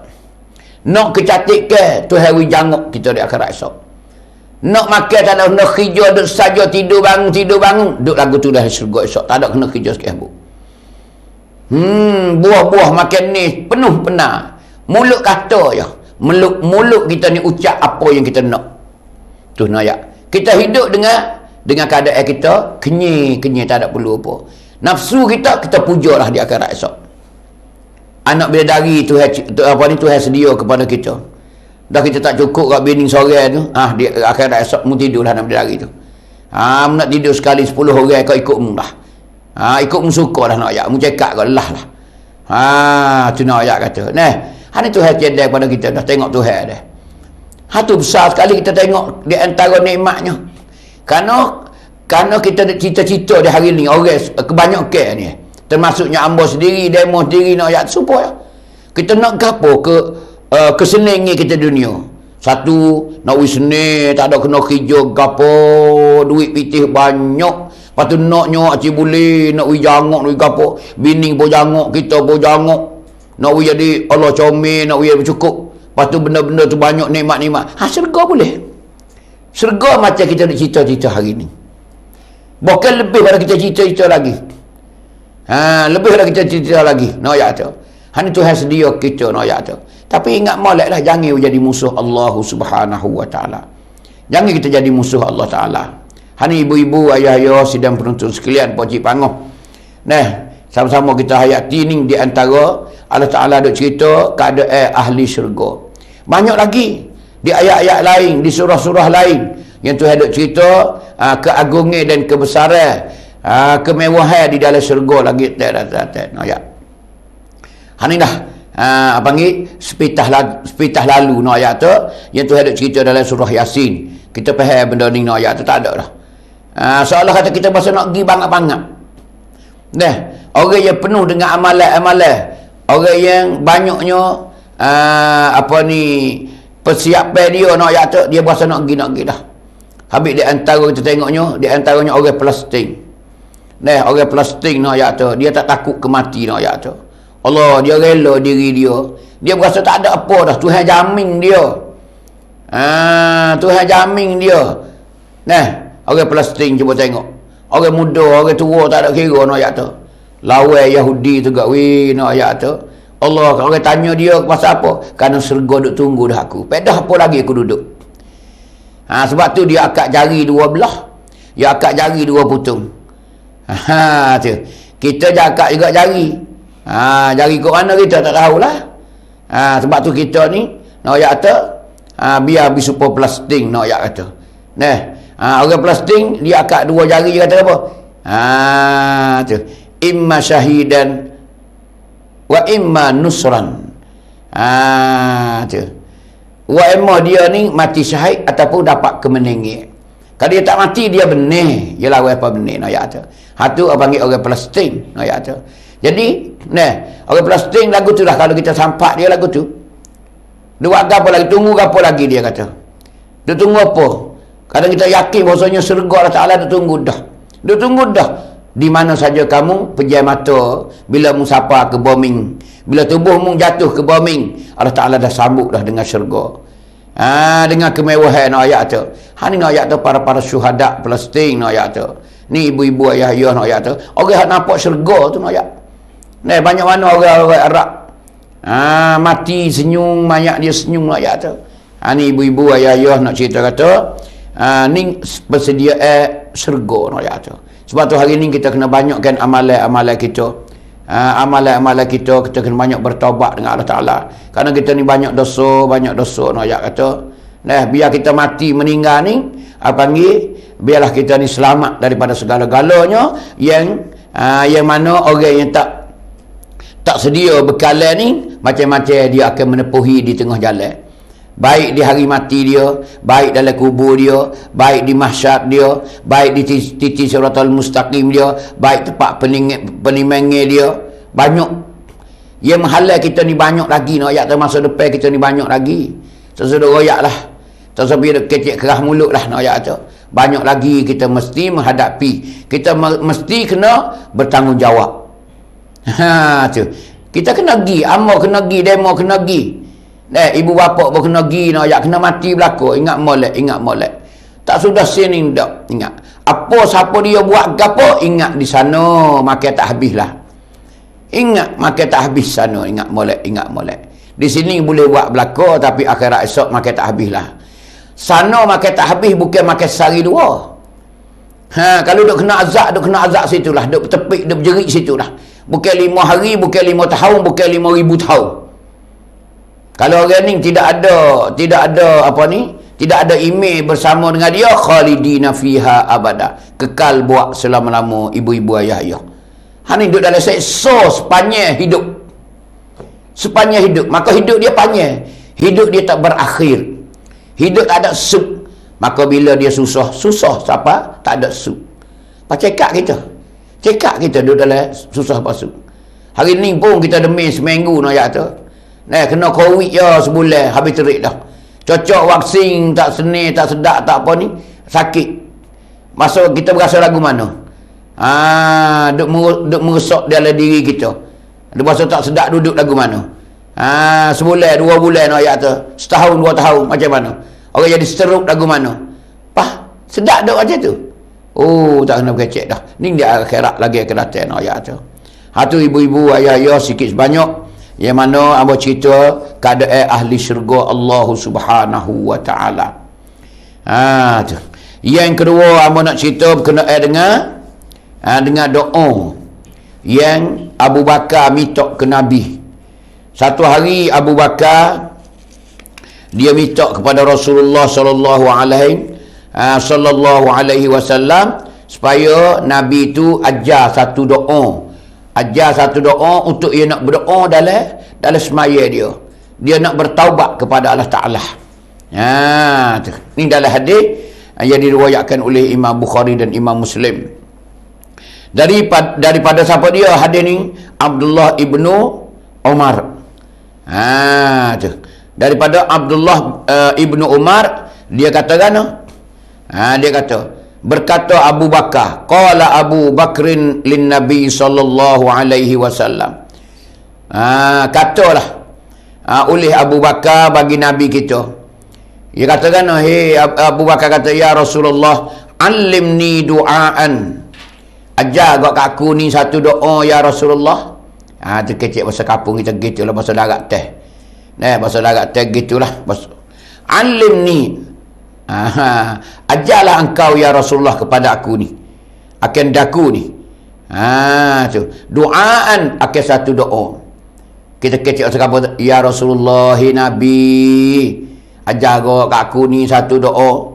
Nak kecantikan, Tuhan janguk kita di akhirat esok. Nak makan tak ada kena kerja, duduk saja tidur bangun, duduk lagu tu dah syurga esok. Tak ada kena kerja sikit bu. Buah-buah makan ni penuh benar. Mulut kata je. Mulut kita ni ucap apa yang kita nak. Tu nak ya. Kita hidup dengan keadaan kita kenyang tak ada perlu apa. Nafsu kita puja lah di akhirat esok. Anak bidadari Tuhan sedia kepada kita. Dah kita tak cukup kat bini sore tu, di akhirat esok mu tidurlah nak bidadari tu. Nak tidur sekali 10 orang kau ikut mu dah. Ikut mu suka dah nak ayat, mu cekak kau lelah lah. Tu nak ayat kata. Nah, ni Tuhan tiada kepada kita dah, tengok Tuhan dah. Tu besar sekali kita tengok di antara nikmatnya. Kerana kita ada cita-cita di hari ni, orang kebanyakan ni. Termasuknya amba sendiri, demo sendiri nak ayat supaya kita nak gapo kesenangan kita dunia. Satu, nak wisne, tak ada kena kerja gapo, duit pitih banyak. Lepas tu naknya acik boleh, nak jangok, nak gapo. Bini pun jangok, kita pun jangok. Nak jadi Allah comel, nak jadi cukup. Lepas tu benda-benda tu banyak nikmat-nikmat. Syurga boleh. Syurga macam kita nak cita-cita hari ni. Bahkan lebih pada kita cita-cita lagi. Lebih pada kita cita lagi. Nak ayat tu. Ni Tuhan sedia kita nak ayat tu. Tapi ingat molek lah, jangan jadi musuh Allah Subhanahu Wa Ta'ala. Jangan kita jadi musuh Allah Ta'ala. Ni ibu-ibu, ayah-ayah, sidang penonton sekalian, Pak Cik Pangoh. Nah, sama-sama kita hayati ni di antara Allah Ta'ala ada cerita keadaan ahli syurga. Banyak lagi di ayat-ayat lain, di surah-surah lain yang Tuhan ada cerita keagungan dan kebesaran, kemewahan di dalam syurga lagi. Ayat. Ni dah panggil sepitah lalu no ayat tu yang Tuhan ada cerita dalam surah Yasin. Kita faham benda ni no ayat tu tak ada dah. Seolah kata kita bahasa nak pergi bangat-bangat. Dah, orang yang penuh dengan amalan-amalan, orang yang banyaknya persiapan dia no ayat tu, dia bahasa nak pergi dah. Habis di antara kita tengoknya, di antaranya orang plastik. Dah, orang plastik no ayat tu, dia tak takut kemati no ayat tu. Allah, dia rela diri dia. Dia berasa tak ada apa dah. Tuhan jamin dia. Tuhan jamin dia. Nah, orang Palestin cuba tengok. Orang muda, orang tua tak ada kira nak ayat tu. Lawan Yahudi tu gak nak ayat tu. Allah, kalau orang tanya dia pasal apa? Kerana syurga duk tunggu dah aku. Pedah apa lagi aku duduk? Sebab tu dia akak jari dua belah. Dia akak jari dua putung. Tu. Kita akak juga jari. Jari kat mana kita tak tahulah. Sebab tu kita ni nak ayat kata biar super plastik nak ayat kata. Nah, orang plastik dia akak dua jari dia kata apa? Tu. Imma syahidan wa imma nusran. Tu. Wa imma dia ni mati syahid ataupun dapat kemenangan. Kalau dia tak mati dia benih. Dia lawan apa benih nak ayat tu. Tu panggil orang plastik nak ayat tu. Jadi, orang plastik lagu tu dah, kalau kita sampak dia lagu tu. Dia buat apa lagi? Tunggu apa lagi dia kata. Dia tunggu apa? Kadang kita yakin bahasanya syurga Allah Ta'ala dia tunggu dah. Dia tunggu dah. Di mana saja kamu pejam mata, bila mu sapa ke bombing, bila tubuhmu jatuh ke bombing, Allah Ta'ala dah sambut dah dengan syurga. Dengan kemewahan ayat tu. Ni ayat tu para syuhada plastik ayat tu. Ni ibu-ibu ayah-ayah ayat tu. Orang nampak syurga tu ayat. Banyak mana orang-orang Arab mati senyum, mayat dia senyum ayat tu. Ni ibu-ibu ayah-ayah nak cerita kata Ni bersedia syurga no ya tu. Sebab tu hari ni kita kena banyakkan amalan-amalan kita. Amalan-amalan kita kena banyak bertaubat dengan Allah Taala. Kerana kita ni banyak dosa no ya kata. Nah, biar kita mati meninggal ni, panggil biarlah kita ni selamat daripada segala-galanya yang mana orang yang tak sedia bekalan ni macam-macam dia akan menepuhi di tengah jalan. Baik di hari mati dia, baik dalam kubur dia, baik di mahsyar dia, baik di titik siratal mustaqim dia, baik tempat penimbangan dia, banyak. Yang menghalang kita ni banyak lagi nak ayat masa depan kita ni banyak lagi. Sesudah royak lah. Sesudah kecik kerah mulut lah nak ayat tu. Banyak lagi kita mesti menghadapi. Kita mesti kena bertanggungjawab. Tu. Kita kena pergi, amor kena pergi, demo kena pergi. Ibu bapa pun kena pergi nak ayat kena mati belaka. Ingat molek. Tak sudah sini dak. Ingat. Apa siapa dia buat gapo, ingat di sana makan tak habislah. Ingat makan tak habis sana, ingat molek. Di sini boleh buat belaka tapi akhirat esok makan tak habislah. Sana makan tak habis bukan makan sehari dua. Kalau duk kena azab situlah, duk tepik, duk berjerit situlah. Bukan 5 hari, bukan 5 tahun, bukan 5,000 tahun. Kalau orang ni tidak ada email bersama dengan dia, khalidina fiha abada, kekal buat selama-lama ibu-ibu ayah. Ni duduk dalam seksa sepanjang hidup. Maka hidup dia panjang, hidup dia tak berakhir, hidup tak ada sub. Maka bila dia susah siapa? Tak ada sub. Cekak kita duduk dalam susah pasuk. Hari ni pun kita demi seminggu nak ayat tu. Kena COVID je sebulan habis terik dah. Cocok vaksin tak seni, tak sedap, tak apa ni, sakit. Masa kita berasa lagu mana? Duk merosak dalam diri kita. Dia masa tak sedap duduk lagu mana? Sebulan, 2 bulan nak ayat tu. Setahun, 2 tahun macam mana? Orang jadi stroke lagu mana? Sedap duk macam tu. Tak kena berkecek dah. Ni dia akhirat lagi akan datang nak ayat tu. Tu ibu-ibu, ayah-ayah sikit sebanyak. Yang mana abang cerita keadaan ahli syurga Allah Subhanahu wa ta'ala. Tu. Yang kedua abang nak cerita berkenaan dengan doa yang Abu Bakar minta ke Nabi. Satu hari Abu Bakar dia minta kepada Rasulullah sallallahu alaihi wasallam supaya Nabi itu ajar satu doa untuk dia nak berdoa dalam semaya dia. Dia nak bertaubat kepada Allah Ta'ala. Ini dalam hadis yang diriwayatkan oleh Imam Bukhari dan Imam Muslim. Daripada siapa dia hadis ni? Abdullah ibnu Umar. Daripada Abdullah ibnu Umar, dia katakan, dia kata, berkata Abu Bakar, qala Abu Bakrin lin Nabi sallallahu alaihi wasallam. Katalah oleh Abu Bakar bagi Nabi kita. Dia katakan, Abu Bakar kata, ya Rasulullah, allimni du'aan. Ajar kat aku ni satu doa ya Rasulullah. Terkecik bahasa kampung kita gitulah, bahasa darat teh. Bahasa darat teh gitulah. Allimni. Ajarlah engkau ya Rasulullah kepada aku ni, akan daku ni. Duaan akan satu doa. Kita kecik cakap, ya Rasulullah, Nabi, ajar kat aku ni satu doa.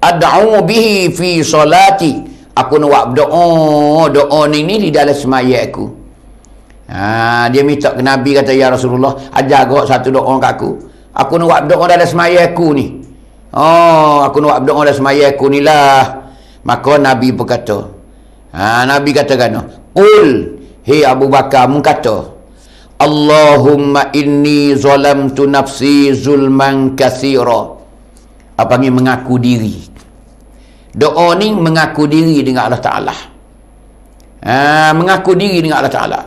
Ad'u bihi fi salati. Aku nak buat doa ni di dalam sembahyang aku. Dia minta ke Nabi, kata, ya Rasulullah, ajar kat satu doa kat aku. Aku nak buat doa dalam sembahyang aku ni. Aku nak berdoa dalam sembahyang aku ni lah. Maka Nabi berkata, Nabi katakan, qul, hei Abu Bakar, mengkata, Allahumma inni zalamtu nafsi zulman katsira. Apa ni? Mengaku diri. Doa ni mengaku diri dengan Allah Ta'ala. Mengaku diri dengan Allah Ta'ala.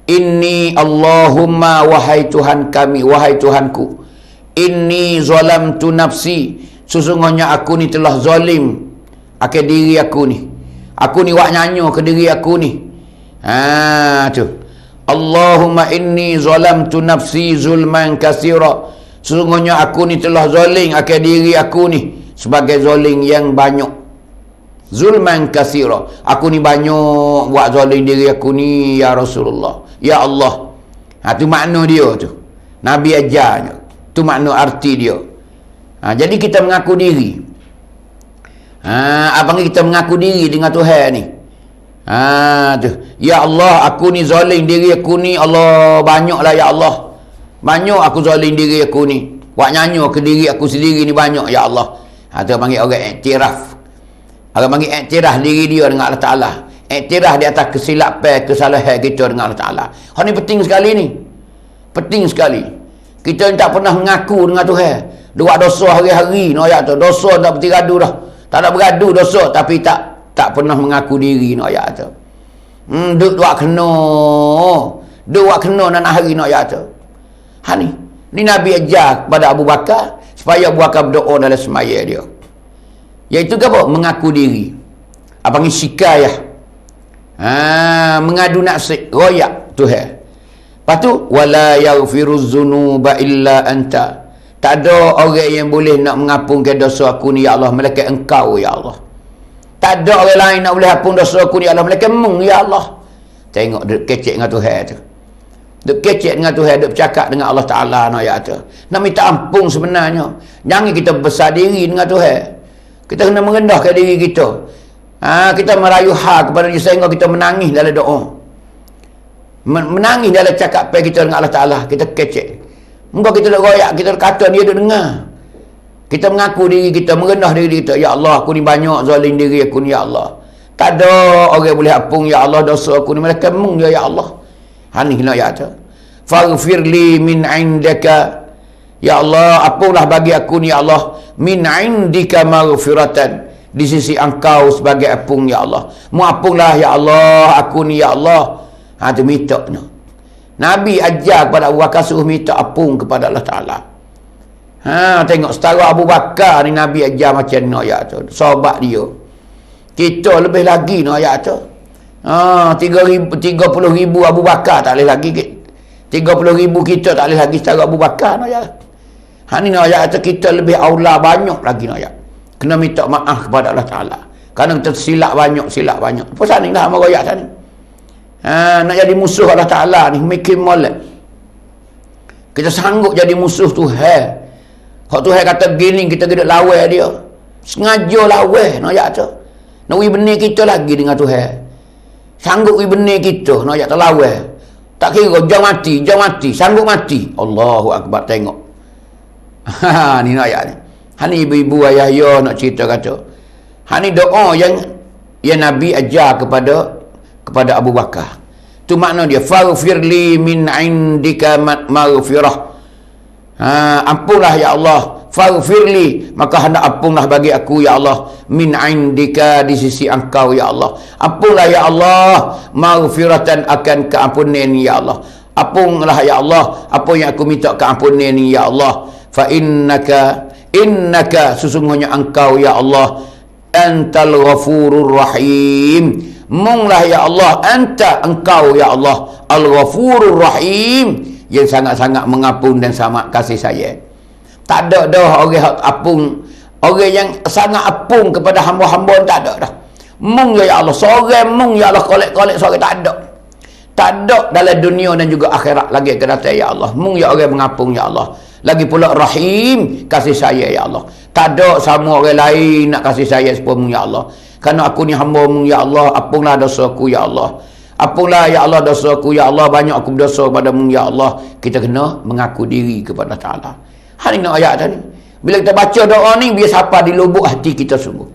Inni Allahumma, wahai Tuhan kami, wahai Tuhanku, inni zalamtu nafsi, sesungguhnya aku ni telah zalim akan diri aku ni. Aku ni wak nyanyo ke diri aku ni. Tu. Allahumma inni zalamtu nafsi zulman katsira. Sesungguhnya aku ni telah zalim akan diri aku ni sebagai zalim yang banyak. Zulman katsira. Aku ni banyak buat zalim diri aku ni ya Rasulullah. Ya Allah. Tu makna dia tu. Nabi ajarnya. Tu makna arti dia. Jadi kita mengaku diri. Abang kita mengaku diri dengan Tuhan ni. Tu. Ya Allah, aku ni zalim diri aku ni. Allah, banyaklah ya Allah. Banyak aku zalim diri aku ni. Buat nyanyi ke diri aku sendiri ni banyak ya Allah. Tu panggil orang iktiraf. Orang panggil iktiraf diri dia dengan Allah Ta'ala. Iktiraf di atas kesilapan, kesalahan kita dengan Allah Ta'ala. Hal ni penting sekali ni. Penting sekali. Kita tak pernah mengaku dengan Tuhan. Buat dosa hari-hari. Dosa tak bertiradu dah. Tak ada beradu dosa. Tapi tak pernah mengaku diri. Duk buat kena. Duk buat kena nak hari. Ni Nabi ajar kepada Abu Bakar. Supaya Abu Bakar berdoa dalam semaya dia. Iaitu apa? Mengaku diri. Apa ni syikayah. Mengadu nasib. Royak Tuhan. Lepas tu, wala yaghfiruz dzunuba illa anta. Tak ada orang yang boleh nak mengampunkan dosa aku ni ya Allah, melainkat engkau ya Allah. Tak ada orang lain nak boleh ampun dosa aku ni ya Allah, melainkat Mung ya Allah. Tengok duk kecek dengan Tuhan tu. Duk kecek dengan Tuhan, duk bercakap dengan Allah Ta'ala no ya tu. Nak minta ampun sebenarnya. Jangan kita besar diri dengan Tuhan. Kita kena merendahkan diri kita. Kita merayu hak kepada dia sehingga kita menangis dalam doa. Menangis dalam cakapan kita dengan Allah Ta'ala. Kita kecek. Muka kita dah royak, kita dah kata dia dah dengar. Kita mengaku diri kita, merendah diri kita. Ya Allah, aku ni banyak zalim diri aku ni ya Allah. Tak ada orang boleh ampun ya Allah dosa aku ni. Mereka Mung ya Allah. Ni kena ya tu. Faghfirli min indaka. Ya Allah, ampunlah bagi aku ni ya Allah. Min indika maghfiratan. Di sisi engkau sebagai ampun ya Allah. Mu ampunlah ya Allah aku ni ya Allah. Tu minta ni. Nabi ajar kepada Abu Bakar suruh minta ampun kepada Allah Ta'ala. Tengok setara Abu Bakar ni Nabi ajar macam ni ayat tu. Sahabat dia. Kita lebih lagi ni ayat tu. 30,000 Abu Bakar tak boleh lagi. 30,000 kita tak boleh lagi setara Abu Bakar ni ayat. Ni ayat tu kita lebih aula banyak lagi ni ayat. Kena minta maaf kepada Allah Ta'ala. Kerana kita silap banyak. Pasal ni lah amal ayat ni. Nak jadi musuh Allah Ta'ala ni mikir molek. Kita sanggup jadi musuh Tuhan. Kalau Tuhan kata begini kita kena lawan dia. Sengaja lawan nak ayat tu. Nak wi benih kita lagi dengan Tuhan. Sanggup wi benih kita nak ayat terlawan. Tak kira jangan mati, sanggup mati. Allahu Akbar, tengok. Ni nak ayat ni. Ni ibu-ibu ayah nak cerita kata. Ni doa yang Nabi ajar kepada Abu Bakar. Tu makna dia faghfirli min indika maghfirah. Ampunlah ya Allah, faghfirli, maka hendak ampunlah bagi aku ya Allah, min indika, di sisi engkau ya Allah. Ampunlah ya Allah, maghfiratan, akan keampunan ya Allah. Ampunlah ya Allah apa yang aku minta keampunan ni ya Allah. Fa innaka sesungguhnya engkau ya Allah antal ghafurur rahim. Munglah ya Allah, engkau ya Allah al-ghafurur rahim, yang sangat-sangat mengampun dan sangat kasih sayang. Tak ada dah orang ampun, orang yang sangat ampun kepada hamba-hamba, tak ada dah. Mung ya Allah, seorang mung ya Allah, kolek-kolek seorang tak ada. Tak ada dalam dunia dan juga akhirat lagi akan datang ya Allah. Mung ya orang mengampun ya Allah. Lagi pula rahim, kasih sayang ya Allah. Tak ada sama orang lain nak kasih sayang seperti mung ya Allah. Kerana aku ni hamba-Mu ya Allah, ampunlah dosaku ya Allah. Ampunlah ya Allah dosaku ya Allah, banyak aku berdosa kepada-Mu ya Allah. Kita kena mengaku diri kepada Ta'ala. Hari ni ayat tadi. Bila kita baca doa ni, biar siapa di lubuk hati kita sungguh.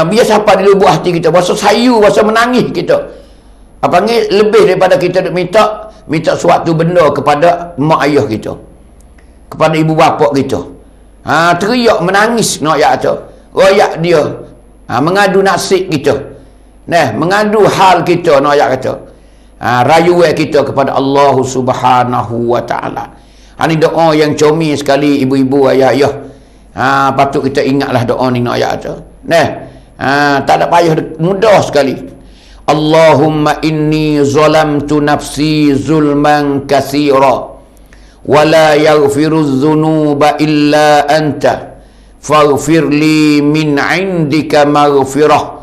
Biar siapa di lubuk hati kita, rasa sayu, rasa menangis kita. Apa ni lebih daripada kita minta suatu benda kepada mak ayah kita, kepada ibu bapa kita. Teriak menangis nak ayat tu. Royak dia. Mengadu nasib kita. Mengadu hal kita nak ayat kata. Rayuan kita kepada Allah Subhanahu wa Ta'ala. Ini doa yang comel sekali ibu-ibu ayah-ayah. Patut kita ingatlah doa ni nak ayat tu. Tak ada payah, mudah sekali. Allahumma inni zalamtu nafsi zulman katsira wa la yaghfiru dzunuba illa anta faghfir li min 'indika maghfirah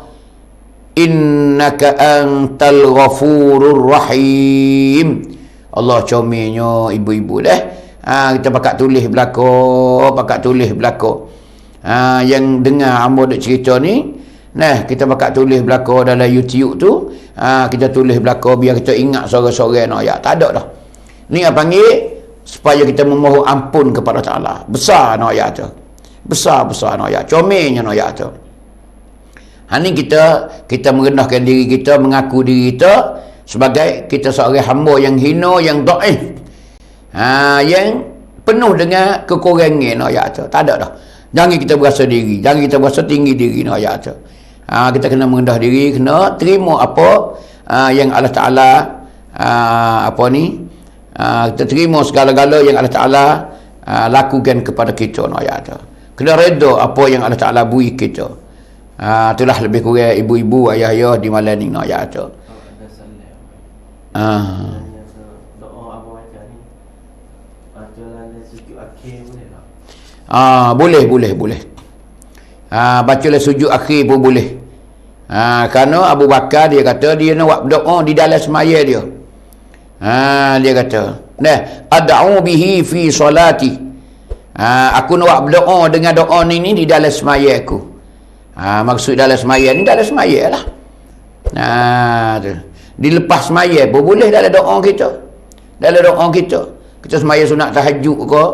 innaka antal ghafurur rahim. Allah comelnya ibu-ibu dah. Kita pakat tulis belakang. Yang dengar hamba duk cerita ni, nah kita pakat tulis belakang dalam YouTube tu. Kita tulis belakang biar kita ingat suara-suara nak ayat. Tak ada dah. Ni apa panggil supaya kita memohon ampun kepada Taala. Besar nak ayat tu. Besar nak ayat. Comelnya nak ayat tu. Ni kita merendahkan diri kita, mengaku diri kita sebagai kita seorang hamba yang hina, yang dhaif. Yang penuh dengan kekurangan nak ayat tu. Tak ada dah. Jangan kita berasa diri, jangan kita berasa tinggi diri nak ayat tu. Kita kena merendah diri, kena terima apa yang Allah Taala kita terima segala-gala yang Allah Taala lakukan kepada kita nak ayat tu. Kena reda apa yang Allah Taala beri kita. Itulah lebih kurang ibu-ibu, ayah-ayah di malam ni nak ayat tu. Boleh. Bacalah sujud akhir pun boleh. Kerana Abu Bakar dia kata dia nak buat doa di dalam semaya dia. Dia kata, "Nah, ad'u bihi fi salati." Aku nak buat doa dengan doa ni di dalam semaya aku. Maksud dalam semaya ni dalam semaya lah. Tu. Dilepas semaya pun boleh dalam doa kita. Dalam doa kita. Kita semaya sunat tahajud ke?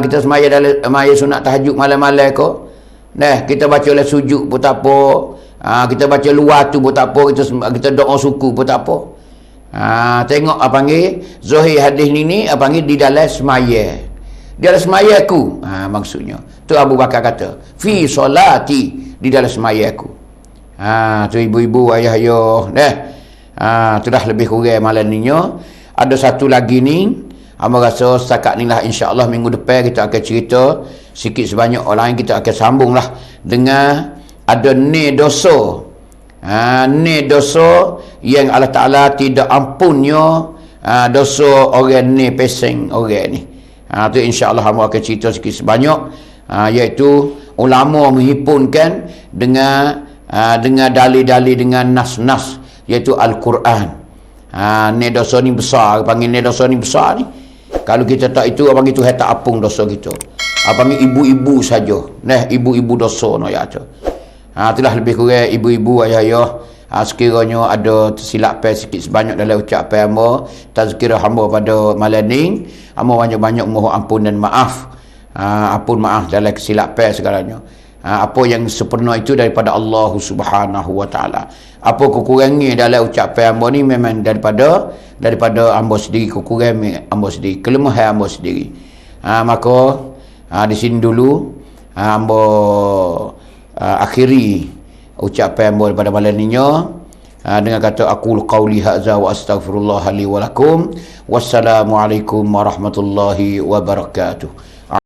Kita semaya dalam sunat tahajud malam-malam ke? Nah, kita baca lah sujud pun tak apa. Kita baca luar tu pun tak apa. Kita doa suku pun tak apa. Tengok apa panggil zahir hadis ni apa panggil di dalam semaya. Di dalam semaya aku. Maksudnya. Tu Abu Bakar kata, fi solati, di dalam semaya aku. Tu ibu-ibu, ayah-ayah. Tu dah lebih kurang malam ni. Ada satu lagi ni. Hamba rasa setakat ni lah, insya-Allah minggu depan kita akan cerita sikit sebanyak orang lain, kita akan sambung lah dengan ada ni dosa. Ni dosa yang Allah Ta'ala tidak ampunnya dosa orang ni peseng orang ni. Tu insya-Allah hamba akan cerita sikit sebanyak, iaitu ulama menghimpunkan dengan dalil-dalil, dengan nas-nas, iaitu Al-Quran. Ni dosa ni besar, panggil ni dosa ni besar ni. Kalau kita tak itu, abang itu tak apung dosa kita. Abang ibu-ibu saja. Ibu-ibu dosa no ya tu. Itulah lebih kurang ibu-ibu, ayah-ayah. Sekiranya ada tersilap sikit sebanyak dalam ucapan hamba, tazkirah hamba pada malam ni, hamba banyak-banyak mohon ampun dan maaf. Ampun maaf dalam kesilapan segalanya. Apa yang sempurna itu daripada Allah Subhanahu wa taala. Apa kekurangan dalam ucapan hamba ni memang daripada hamba sendiri, kekurangan hamba sendiri, kelemahan hamba sendiri. Maka di sini dulu hamba akhiri ucapan hamba pada malam ni dengan kata aqul qauli hadza wa astaghfirullah li wa lakum. Wassalamualaikum warahmatullahi wabarakatuh.